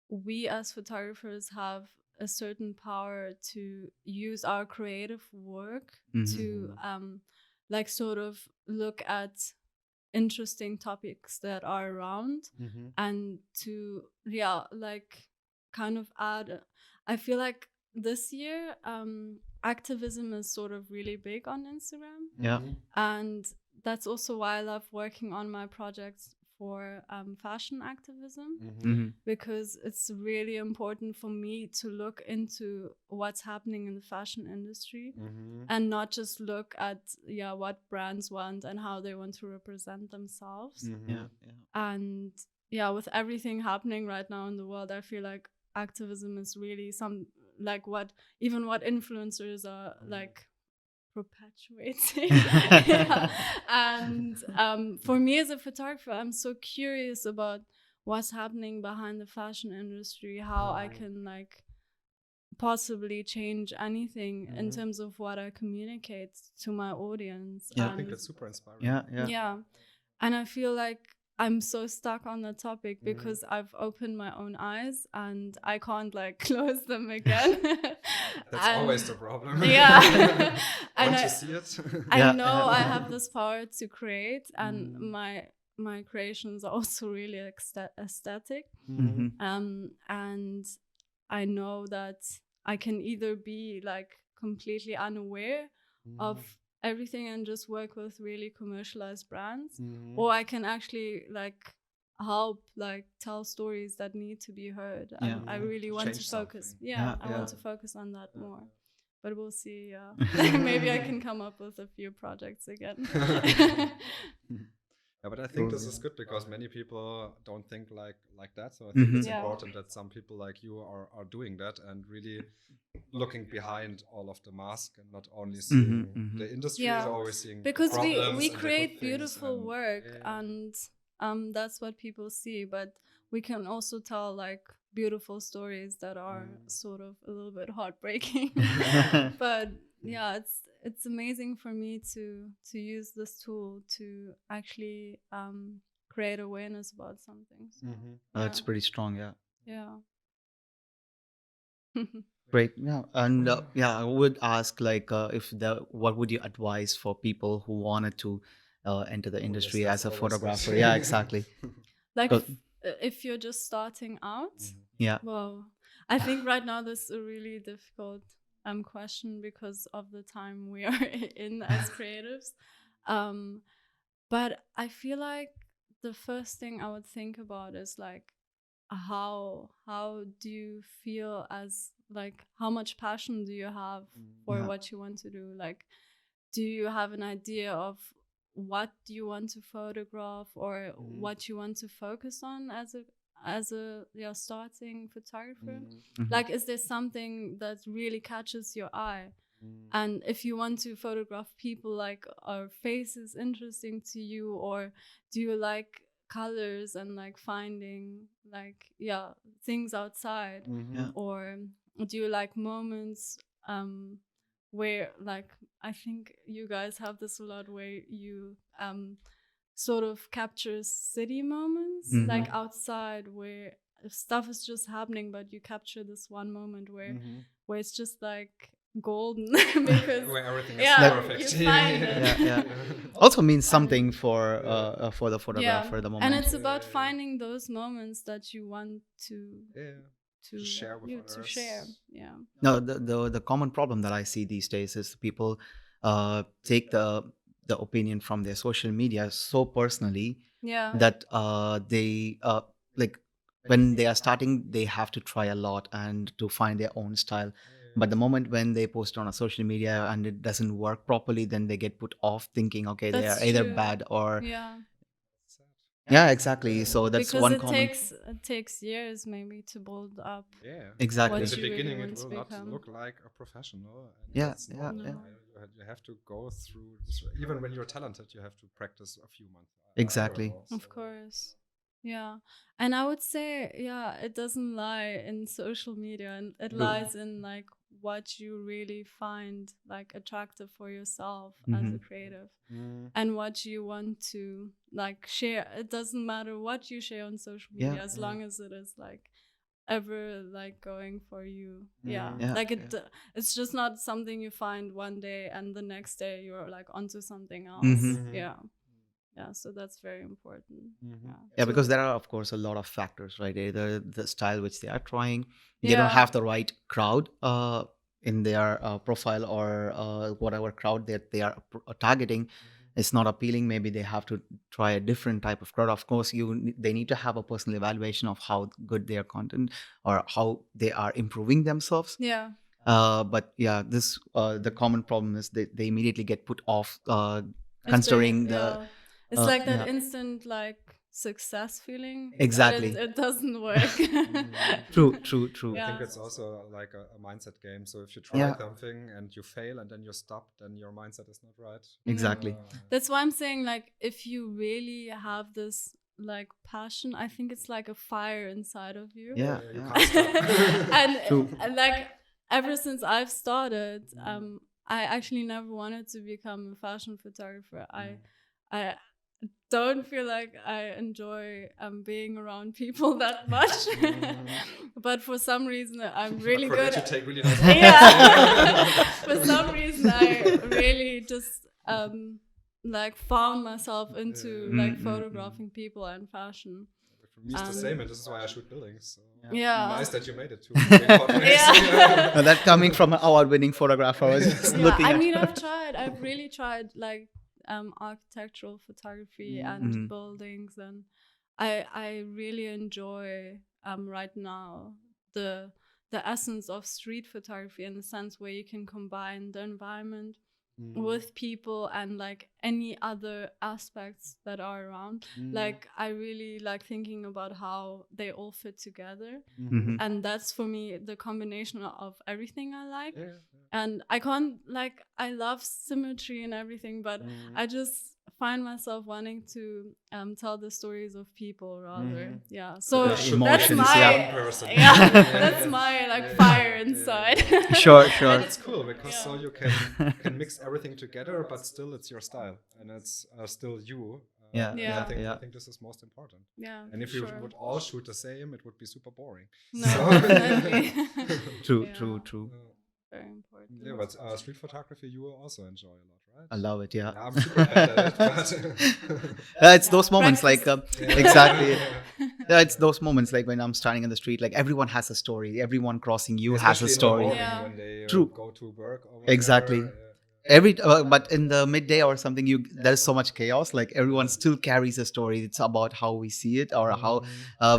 Speaker 2: we as photographers have a certain power to use our creative work to like sort of look at interesting topics that are around and to like kind of add. I feel like this year activism is sort of really big on Instagram, and that's also why I love working on my projects for fashion activism, because it's really important for me to look into what's happening in the fashion industry and not just look at what brands want and how they want to represent themselves. And with everything happening right now in the world, I feel like activism is really what influencers are like perpetuating. And for me as a photographer, I'm so curious about what's happening behind the fashion industry, how I can like possibly change anything in terms of what I communicate to my audience.
Speaker 1: I think that's super inspiring.
Speaker 2: And I feel like I'm so stuck on the topic because I've opened my own eyes and I can't like close them again.
Speaker 1: That's always the problem.
Speaker 2: And
Speaker 1: you see it.
Speaker 2: I know I have this power to create, and my creations are also really aesthetic. And I know that I can either be like completely unaware of everything and just work with really commercialized brands, or I can actually like help like tell stories that need to be heard. And I really want to focus. I want to focus on that more. But we'll see. Maybe I can come up with a few projects again.
Speaker 1: But I think this is good because many people don't think like that. So I think it's important that some people like you are doing that and really looking behind all of the mask and not only seeing the industry is always seeing
Speaker 2: because
Speaker 1: problems
Speaker 2: we create beautiful work and that's what people see, but we can also tell like beautiful stories that are sort of a little bit heartbreaking. But it's amazing for me to use this tool to actually create awareness about something. So,
Speaker 3: that's pretty strong. Great. And I would ask like what would you advise for people who wanted to enter the industry as a photographer? Exactly.
Speaker 2: Like if you're just starting out, well, I think right now this is a really difficult question because of the time we are in as creatives. But I feel like the first thing I would think about is like, how do you feel as like, how much passion do you have for what you want to do? Like, do you have an idea of what you want to photograph or what you want to focus on as a starting photographer? Like, is there something that really catches your eye? And if you want to photograph people, like, are faces interesting to you, or do you like colors and like finding like things outside, or do you like moments where, like, I think you guys have this a lot, where you sort of capture city moments, like outside, where stuff is just happening, but you capture this one moment where it's just like golden because
Speaker 1: where everything is perfect.
Speaker 2: You find it.
Speaker 3: Also means something for the photographer, the moment.
Speaker 2: And it's about finding those moments that you want to
Speaker 1: share with others.
Speaker 2: To share.
Speaker 3: No, the common problem that I see these days is people take the opinion from their social media so personally that they like, when they are starting, they have to try a lot and to find their own style. But the moment when they post on a social media and it doesn't work properly, then they get put off, thinking, okay, they are either bad or exactly. So that's
Speaker 2: because
Speaker 3: one
Speaker 2: it takes years maybe to build up.
Speaker 3: Exactly.
Speaker 1: In the beginning, it will not look like a professional.
Speaker 3: You
Speaker 1: have to go through. Even when you're talented, you have to practice a few months.
Speaker 3: Exactly.
Speaker 2: Of course. Yeah. And I would say, it doesn't lie in social media, and it lies in like what you really find like attractive for yourself as a creative, and what you want to like share. It doesn't matter what you share on social media, as long as it is like ever like going for you. It's just not something you find one day and the next day you're like onto something else. So that's very important.
Speaker 3: Because there are, of course, a lot of factors, right? Either the style which they are trying, they don't have the right crowd in their profile, or whatever crowd that they are targeting is not appealing. Maybe they have to try a different type of crowd. Of course, they need to have a personal evaluation of how good their content or how they are improving themselves. But this the common problem is they immediately get put off considering
Speaker 2: it's like that instant like success feeling.
Speaker 3: Exactly.
Speaker 2: It doesn't work.
Speaker 3: True.
Speaker 1: I think it's also like a mindset game. So if you try something and you fail and then you stop, then your mindset is not right.
Speaker 3: Exactly.
Speaker 2: That's why I'm saying, like, if you really have this like passion, I think it's like a fire inside of you.
Speaker 1: You can't stop.
Speaker 2: and like ever since I've started, I actually never wanted to become a fashion photographer. I don't feel like I enjoy being around people that much, but for some reason I'm really good.
Speaker 1: You take really nice
Speaker 2: For some reason I really just like found myself into like photographing people and fashion.
Speaker 1: For me, it's the same, and this is why I shoot buildings. So nice that you made it too.
Speaker 3: That coming from an award-winning photographer, I was just looking.
Speaker 2: I mean, I've really tried like architectural photography and buildings, and I really enjoy right now the essence of street photography, in the sense where you can combine the environment with people and like any other aspects that are around. Like, I really like thinking about how they all fit together, and that's for me the combination of everything I like. And I love symmetry and everything, but I just find myself wanting to tell the stories of people rather. So that's my that's my like fire inside.
Speaker 3: Sure.
Speaker 1: And it's cool because so you can mix everything together, but still it's your style and it's still you. I think this is most important. And if you would all shoot the same, it would be super boring.
Speaker 3: True.
Speaker 2: Very important.
Speaker 1: But street photography you will also enjoy a lot, right?
Speaker 3: I love it.
Speaker 1: I'm super bad at it, but
Speaker 3: it's those moments like exactly. Yeah, it's those moments like when I'm standing in the street, like everyone has a story. Everyone crossing you has a story.
Speaker 1: When they
Speaker 3: True.
Speaker 1: Go to work or whatever.
Speaker 3: Exactly. But in the midday or something, there's so much chaos. Like everyone still carries a story. It's about how we see it, or how.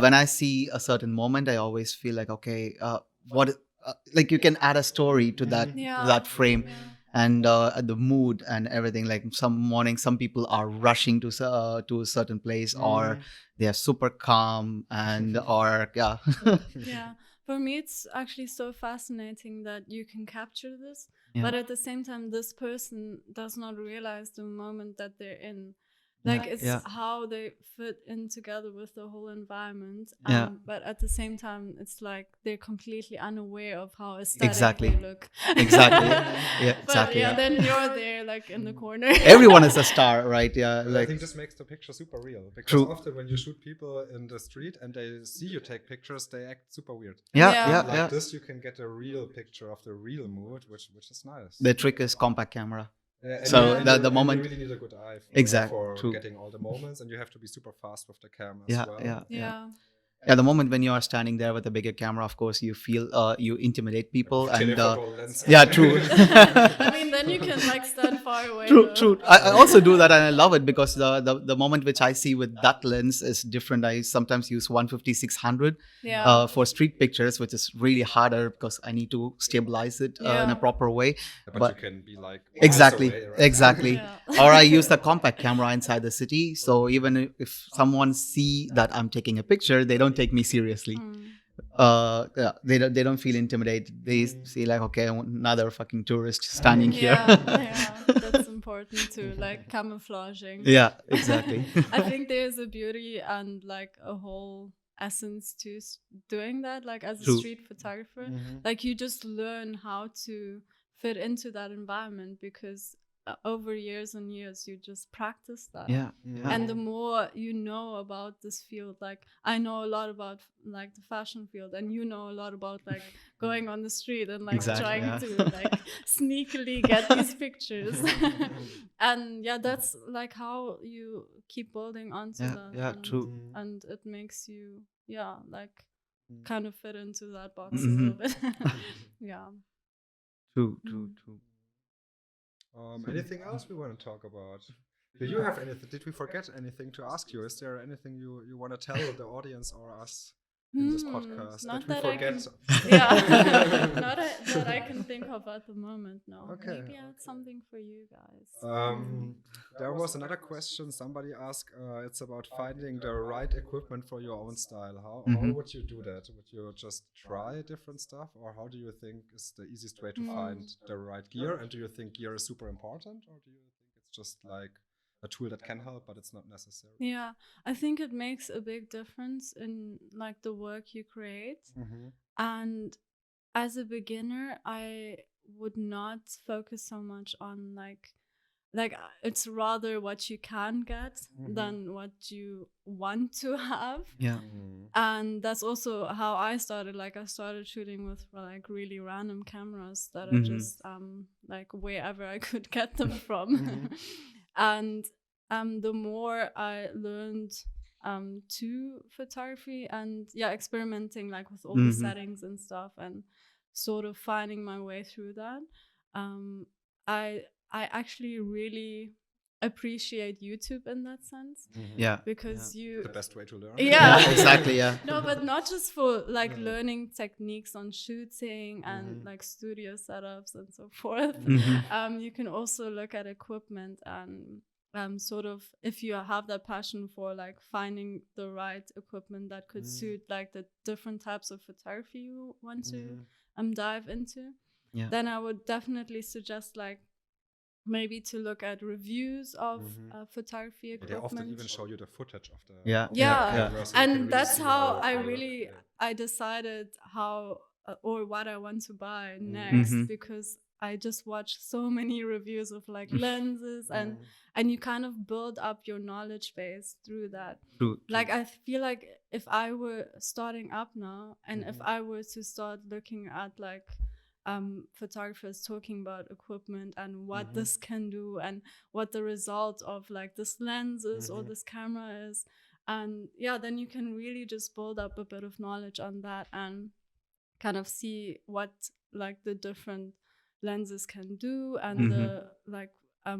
Speaker 3: When I see a certain moment, I always feel like, okay, what? Like you can add a story to that frame. And the mood and everything. Like some morning, some people are rushing to a certain place, or they are super calm, and or
Speaker 2: yeah. For me, it's actually so fascinating that you can capture this, but at the same time, this person does not realize the moment that they're in. Like it's how they fit in together with the whole environment. But at the same time, it's like they're completely unaware of how aesthetic they look.
Speaker 3: Exactly.
Speaker 2: But then you're there like in the corner.
Speaker 3: Everyone is a star, right? Yeah.
Speaker 1: Like, I think this makes the picture super real. Because often when you shoot people in the street and they see you take pictures, they act super weird. Like this, you can get a real picture of the real mood, which is nice.
Speaker 3: The trick is compact camera.
Speaker 1: So the moment you really need a good eye for getting all the moments, and you have to be super fast with the camera as well.
Speaker 3: Yeah, the moment when you are standing there with a bigger camera, of course, you feel you intimidate people. True.
Speaker 2: I mean, then you can like stand far away.
Speaker 3: True. I also do that, and I love it because the moment which I see with that lens is different. I sometimes use 150-600 for street pictures, which is really harder because I need to stabilize it in a proper way.
Speaker 1: But you can be like
Speaker 3: exactly,
Speaker 1: away, right?
Speaker 3: exactly. Or I use the compact camera inside the city, so even if someone see that I'm taking a picture, they don't take me seriously. They don't feel intimidated. They see like, okay, another fucking tourist standing here.
Speaker 2: That's important too, like camouflaging.
Speaker 3: Yeah, exactly.
Speaker 2: I think there's a beauty and like a whole essence to doing that, like as a street photographer. Like you just learn how to fit into that environment because over years and years you just practice that. And the more you know about this field, like I know a lot about like the fashion field, and you know a lot about like going on the street and like trying to like sneakily get these pictures. And that's like how you keep building onto that.
Speaker 3: True.
Speaker 2: And it makes you like kind of fit into that box a little bit.
Speaker 3: True.
Speaker 1: Anything else we want to talk about? Do you have anything? Did we forget anything to ask you? Is there anything you want to tell the audience or us in this podcast?
Speaker 2: Not
Speaker 1: that we forget?
Speaker 2: Not that I can think of at the moment. No. Okay. Maybe I had something for you guys.
Speaker 1: There was another question somebody asked. It's about finding the right equipment for your own style. How would you do that? Would you just try different stuff, or how do you think is the easiest way to find the right gear? And do you think gear is super important, or do you think it's just like a tool that can help, but it's not necessary?
Speaker 2: Yeah, I think it makes a big difference in like the work you create. And as a beginner, I would not focus so much on like it's rather what you can get than what you want to have. And that's also how I started. Like I started shooting with like really random cameras that are just like wherever I could get them from. And the more I learned to photography and experimenting like with all the settings and stuff and sort of finding my way through that, I actually really appreciate YouTube in that sense. Because
Speaker 1: the best way to learn.
Speaker 3: Exactly.
Speaker 2: No, but not just for like learning techniques on shooting and like studio setups and so forth. You can also look at equipment and sort of, if you have that passion for like finding the right equipment that could suit like the different types of photography you want to dive into, then I would definitely suggest like maybe to look at reviews of photography equipment.
Speaker 1: They often even show you the footage of the
Speaker 2: cameras, and really that's how I decided how or what I want to buy next, because I just watched so many reviews of like lenses and you kind of build up your knowledge base through that.
Speaker 3: True.
Speaker 2: Like I feel like if I were starting up now and if I were to start looking at like photographers talking about equipment and what this can do and what the result of like this lens is or this camera is, And then you can really just build up a bit of knowledge on that and kind of see what like the different lenses can do and the like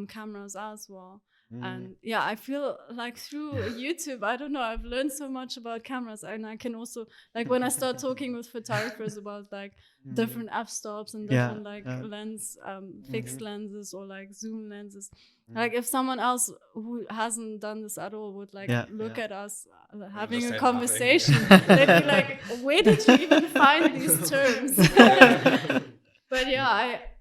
Speaker 2: cameras as well. And I feel like through YouTube, I don't know, I've learned so much about cameras, and I can also like when I start talking with photographers about like different f-stops and different lens fixed lenses or like zoom lenses, like if someone else who hasn't done this at all would like look at us having a conversation, they'd be like, where did you even find these terms? But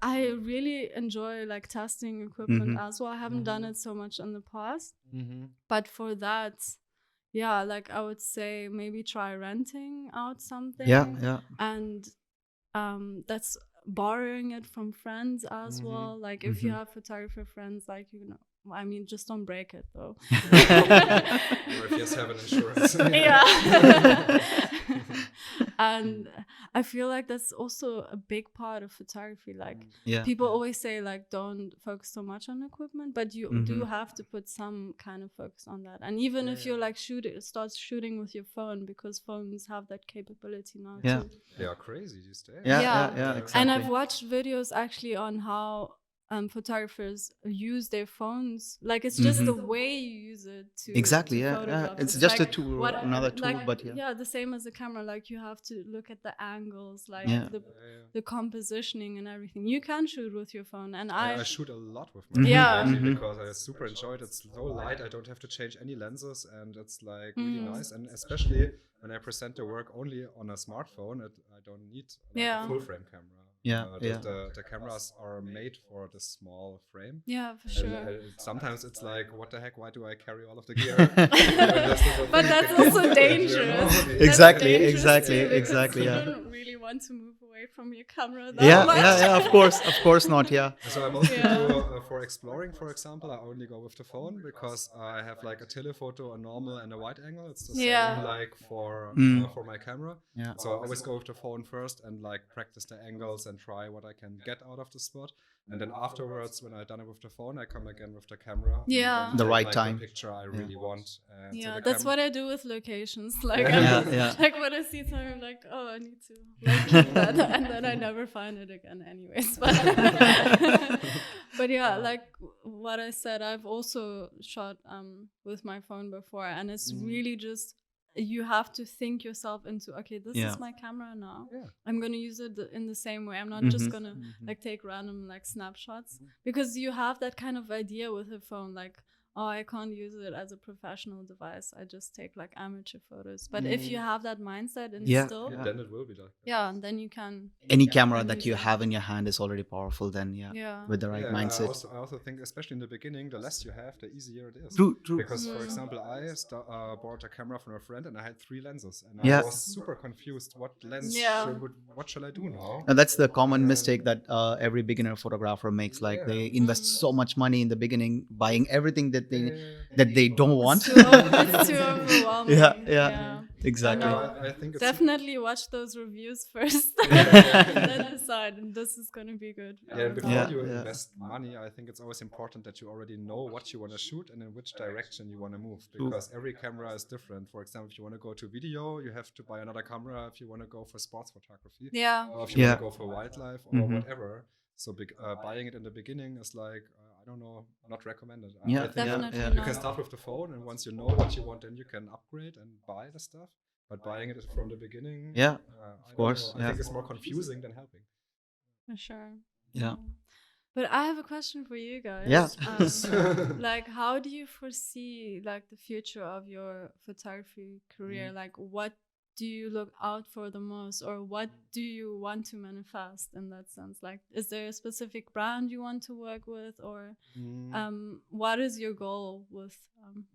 Speaker 2: I really enjoy like testing equipment as well. I haven't done it so much in the past, but for that, like I would say maybe try renting out something. And that's borrowing it from friends as well. Like if you have photographer friends, like, you know, I mean, just don't break it though.
Speaker 1: Or if you just have an insurance.
Speaker 2: And I feel like that's also a big part of photography. Like people always say like don't focus so much on equipment, but you do have to put some kind of focus on that. And even if you're like start shooting with your phone, because phones have that capability now too.
Speaker 1: They are crazy these days.
Speaker 3: Exactly.
Speaker 2: And I've watched videos actually on how photographers use their phones. Like it's just the way you use it to photograph.
Speaker 3: It's just like a tool, another tool, like, but
Speaker 2: the same as a camera. Like you have to look at the angles, like the compositioning and everything. You can shoot with your phone, and I
Speaker 1: shoot a lot with my phone because I super enjoy it. It's so light, I don't have to change any lenses, and it's like really nice. And especially when I present the work only on a smartphone, I don't need a full frame camera. The cameras are made for this small frame.
Speaker 2: Yeah, for sure.
Speaker 1: Sometimes it's like, what the heck? Why do I carry all of the gear?
Speaker 2: But that's also dangerous.
Speaker 3: Exactly.
Speaker 2: You don't really want to move away from your camera that much.
Speaker 3: Of course not.
Speaker 1: So I mostly do for exploring, for example, I only go with the phone because I have like a telephoto, a normal, and a wide angle. It's the same like for my camera. So I always go with the phone first and like practice the angles and try what I can get out of the spot. And then afterwards, when I've done it with the phone, I come again with the camera.
Speaker 3: The right time.
Speaker 1: The picture I really want. And
Speaker 2: so that's what I do with locations. Like, like when I see something, I'm like, oh, I need to like keep that, and then I never find it again, anyways. But like what I said, I've also shot with my phone before, and it's really just. You have to think yourself into, okay, this is my camera now. I'm going to use it in the same way. I'm not just going to like take random like snapshots, because you have that kind of idea with a phone, like, oh, I can't use it as a professional device. I just take like amateur photos. But if you have that mindset and still,
Speaker 1: then it will be like that.
Speaker 2: and then you can.
Speaker 3: Any camera that you have in your hand is already powerful. Then with the right mindset.
Speaker 1: I also think, especially in the beginning, the less you have, the easier it is.
Speaker 3: True.
Speaker 1: Because for example, I bought a camera from a friend, and I had 3 lenses, and I was super confused. What lens? What shall I do now?
Speaker 3: And that's the common mistake that every beginner photographer makes. Like they invest so much money in the beginning, buying everything that they don't want.
Speaker 2: It's too overwhelming.
Speaker 3: Exactly.
Speaker 1: I think it's
Speaker 2: definitely watch those reviews first, and then decide. And this is going to be good.
Speaker 1: Before you invest money, I think it's always important that you already know what you want to shoot and in which direction you want to move, because every camera is different. For example, if you want to go to video, you have to buy another camera. If you want to go for sports photography, or if you want to go for wildlife or whatever. So buying it in the beginning is like, I don't know, not recommended. I think you can start with the phone, and once you know what you want, then you can upgrade and buy the stuff. But buying it from the beginning,
Speaker 3: of course,
Speaker 1: I think it's more confusing than helping.
Speaker 2: For sure.
Speaker 3: Yeah.
Speaker 2: But I have a question for you guys. Like, how do you foresee like the future of your photography career? Like, what do you look out for the most, or what do you want to manifest in that sense? Like, is there a specific brand you want to work with, or what is your goal with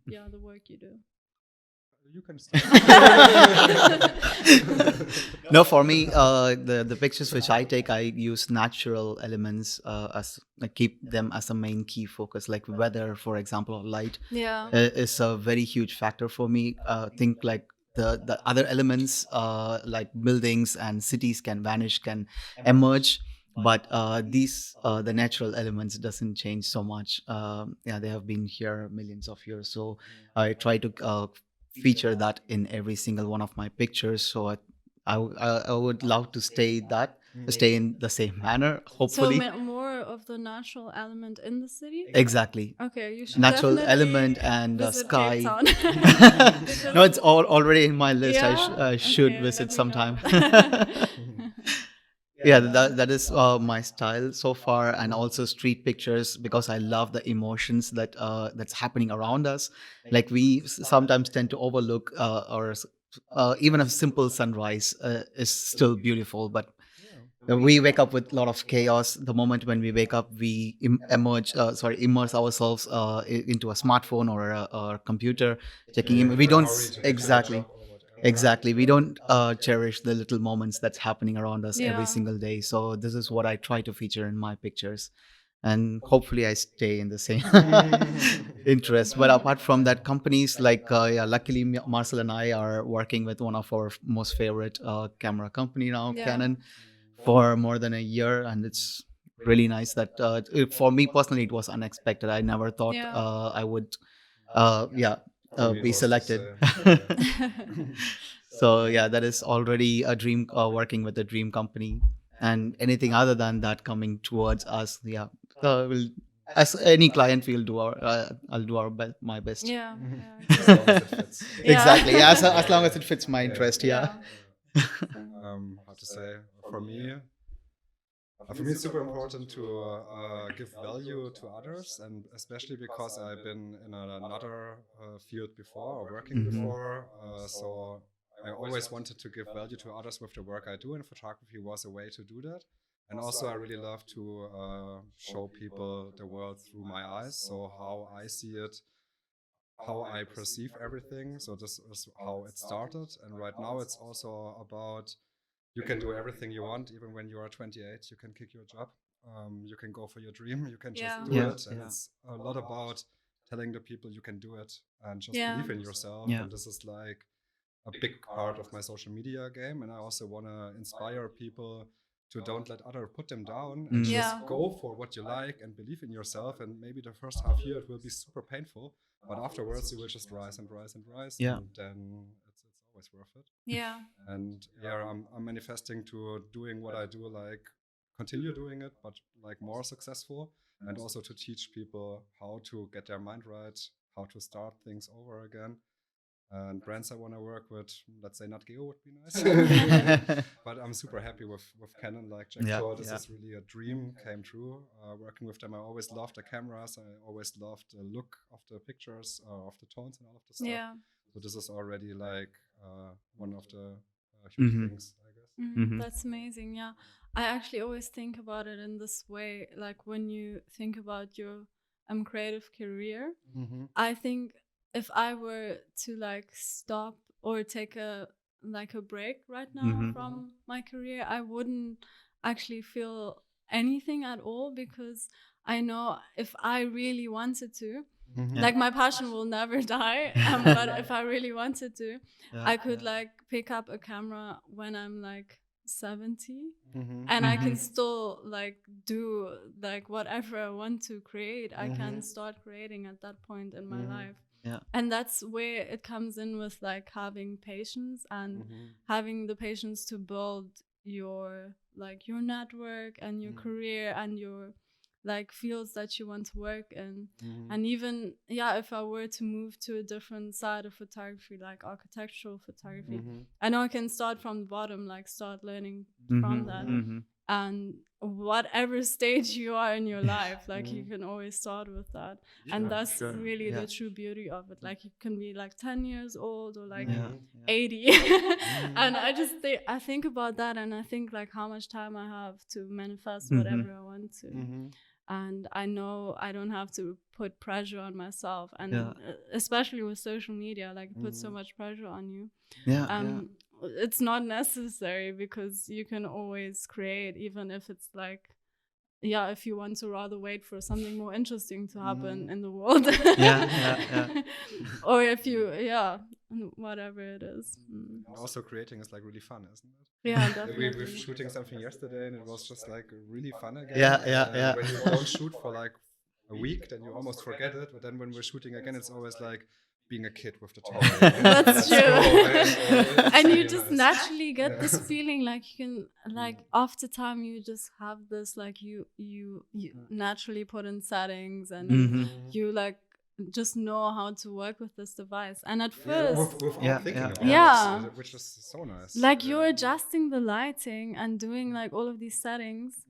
Speaker 2: the work you do?
Speaker 1: You can start.
Speaker 3: No, for me, the pictures which I take, I use natural elements as keep them as a main key focus, like weather, for example, or light. Is a very huge factor for me. Think like the other elements like buildings and cities can vanish, can emerge, but these the natural elements doesn't change so much. They have been here millions of years, so I try to feature that in every single one of my pictures. So I would love to stay in the same manner, hopefully.
Speaker 2: So more of the natural element in the city?
Speaker 3: Exactly.
Speaker 2: Okay, you should
Speaker 3: natural
Speaker 2: definitely
Speaker 3: element and
Speaker 2: visit
Speaker 3: sky.
Speaker 2: Cape Town.
Speaker 3: No, it's already in my list.
Speaker 2: Yeah?
Speaker 3: I should
Speaker 2: Okay,
Speaker 3: visit
Speaker 2: let me
Speaker 3: sometime.
Speaker 2: know.
Speaker 3: Yeah, that is my style so far, and also street pictures, because I love the emotions that's happening around us. Like we sometimes tend to overlook or even a simple sunrise is still beautiful, but we wake up with a lot of chaos. The moment when we wake up, we immerse ourselves into a smartphone or a computer, checking we don't exactly. Exactly. We don't cherish the little moments that's happening around us every single day. So this is what I try to feature in my pictures. And hopefully I stay in the same interest. But apart from that, companies like, luckily Marcel and I are working with one of our most favorite camera company now, Canon, for more than a year. And it's really nice that for me personally, it was unexpected. I never thought I would, be selected. So yeah, that is already a dream, working with a dream company. And anything other than that coming towards us, we'll, as any client, I'll do my best.
Speaker 2: Yeah.
Speaker 1: As long as it fits.
Speaker 3: Exactly. Yeah, as long as it fits my interest. Yeah.
Speaker 1: How to say, for me, it's super important to give value to others, and especially because I've been in another field before, or working before. So I always wanted to give value to others with the work I do, and photography was a way to do that. And also, I really love to show people the world through my eyes. So how I see it, how I perceive everything. So this is how it started. And right now it's also about, you can do everything you want, even when you are 28. You can kick your job. You can go for your dream. You can just do it. And it's a lot about telling the people you can do it and just believe in yourself. And this is like a big part of my social media game. And I also want to inspire people to don't let others put them down and just go for what you like and believe in yourself. And maybe the first half year it will be super painful, but afterwards you will just rise and rise and rise. And then it's always worth it.
Speaker 2: Yeah.
Speaker 1: And I'm manifesting to doing what I do, like continue doing it, but like more successful, and also to teach people how to get their mind right, how to start things over again. And brands I want to work with, let's say not Geo would be nice, but I'm super happy with Canon, like Jack Claude. This is really a dream came true. Working with them, I always loved the cameras. I always loved the look of the pictures, of the tones and all of the stuff.
Speaker 2: Yeah.
Speaker 1: So this is already like one of the huge things, I guess.
Speaker 2: That's amazing. Yeah, I actually always think about it in this way. Like when you think about your creative career, I think if I were to like stop or take a break right now from my career, I wouldn't actually feel anything at all, because I know if I really wanted to, like my passion will never die. But if I really wanted to, I could like pick up a camera when I'm like 70 and I can still like do like whatever I want to create. I can start creating at that point in my life. And that's where it comes in with like having patience and having the patience to build your network and your career and your like fields that you want to work in. And even if I were to move to a different side of photography, like architectural photography, I know I can start from the bottom, like start learning from that. And whatever stage you are in your life, like you can always start with that. And that's really the true beauty of it. Like you can be like 10 years old or like 80. And I think about that, and I think like how much time I have to manifest whatever I want to. And I know I don't have to put pressure on myself, and especially with social media, like it puts so much pressure on you. It's not necessary, because you can always create, even if it's like if you want to rather wait for something more interesting to happen in the world. Or if you whatever it is.
Speaker 1: Also creating is like really fun, isn't it?
Speaker 2: Yeah, definitely.
Speaker 1: We were shooting something yesterday and it was just like really fun again.
Speaker 3: Yeah.
Speaker 1: When you don't shoot for like a week, then you almost forget it, but then when we're shooting again, it's always like being a kid with the toy.
Speaker 2: That's true. And you just naturally get this feeling like you can, like after time you just have this, like you naturally put in settings and you like just know how to work with this device. And at first,
Speaker 1: which is so nice.
Speaker 2: Like you're adjusting the lighting and doing like all of these settings,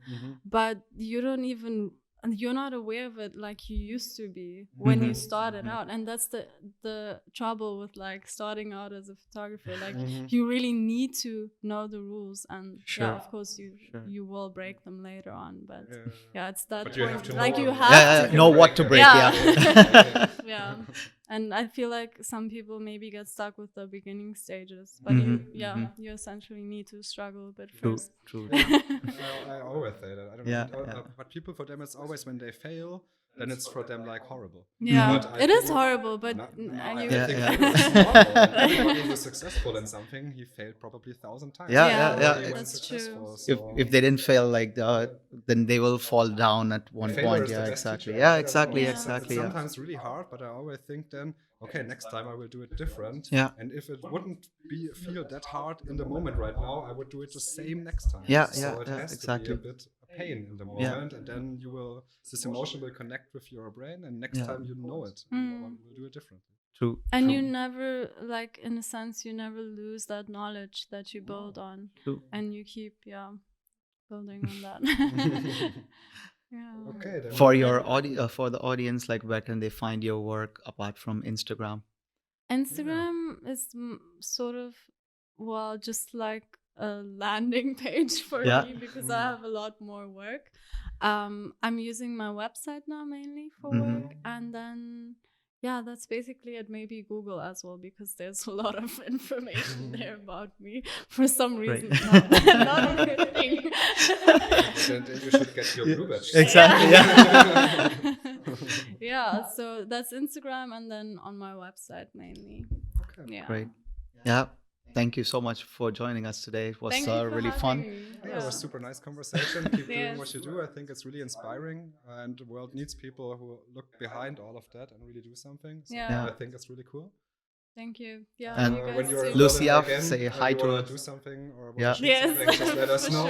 Speaker 2: but you're not aware of it like you used to be when you started out. And that's the trouble with like starting out as a photographer. Like you really need to know the rules, and of course you will break them later on, but it's that
Speaker 1: but you have to
Speaker 2: like you have to
Speaker 3: know what to break.
Speaker 2: Yeah. And I feel like some people maybe get stuck with the beginning stages, but you essentially need to struggle a bit first.
Speaker 3: True.
Speaker 1: I always say that. I don't know. But people, for them, it's always when they fail, then it's for them like horrible.
Speaker 2: Yeah, it is horrible, but
Speaker 1: I think it's normal. Everybody who's successful in something, he failed probably 1,000 times.
Speaker 2: That's true.
Speaker 1: So
Speaker 3: if they didn't fail like then they will fall down at one point. Exactly. It's
Speaker 1: sometimes really hard, but I always think then, okay, next time I will do it different. And if it wouldn't feel that hard in the moment right now, I would do it the same next time. So it has to be a bit pain in the moment, and then this emotion will connect with your brain, and next time you know it, you will do it differently.
Speaker 3: True.
Speaker 2: And you never, like in a sense, you never lose that knowledge that you build on.
Speaker 3: True.
Speaker 2: And you keep building on that.
Speaker 1: Okay. Then
Speaker 3: for the audience, like where can they find your work apart from Instagram?
Speaker 2: Instagram is sort of just like a landing page for me, because I have a lot more work. I'm using my website now mainly for work, and then that's basically it. Maybe Google as well, because there's a lot of information there about me for some reason. Not a good thing.
Speaker 1: Then you should get your blue badge.
Speaker 3: Exactly.
Speaker 2: So that's Instagram, and then on my website mainly.
Speaker 1: Okay.
Speaker 3: Great. Yeah. Thank you so much for joining us today. It was really fun.
Speaker 1: It was a super nice conversation. Keep doing what you do. I think it's really inspiring, and the world needs people who look behind all of that and really do something. So I think it's really cool.
Speaker 2: Thank you.
Speaker 3: And
Speaker 2: you guys
Speaker 3: when Lucia, say hi to
Speaker 1: us. Do something or
Speaker 2: yes,
Speaker 1: something, just let us know.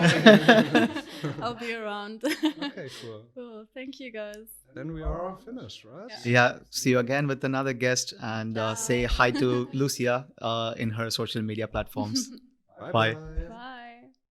Speaker 2: Sure. I'll be around.
Speaker 1: Okay, cool.
Speaker 2: Thank you guys.
Speaker 1: Then we are finished, right?
Speaker 3: Yeah. See you again with another guest, and say hi to Lucia in her social media platforms.
Speaker 1: Bye.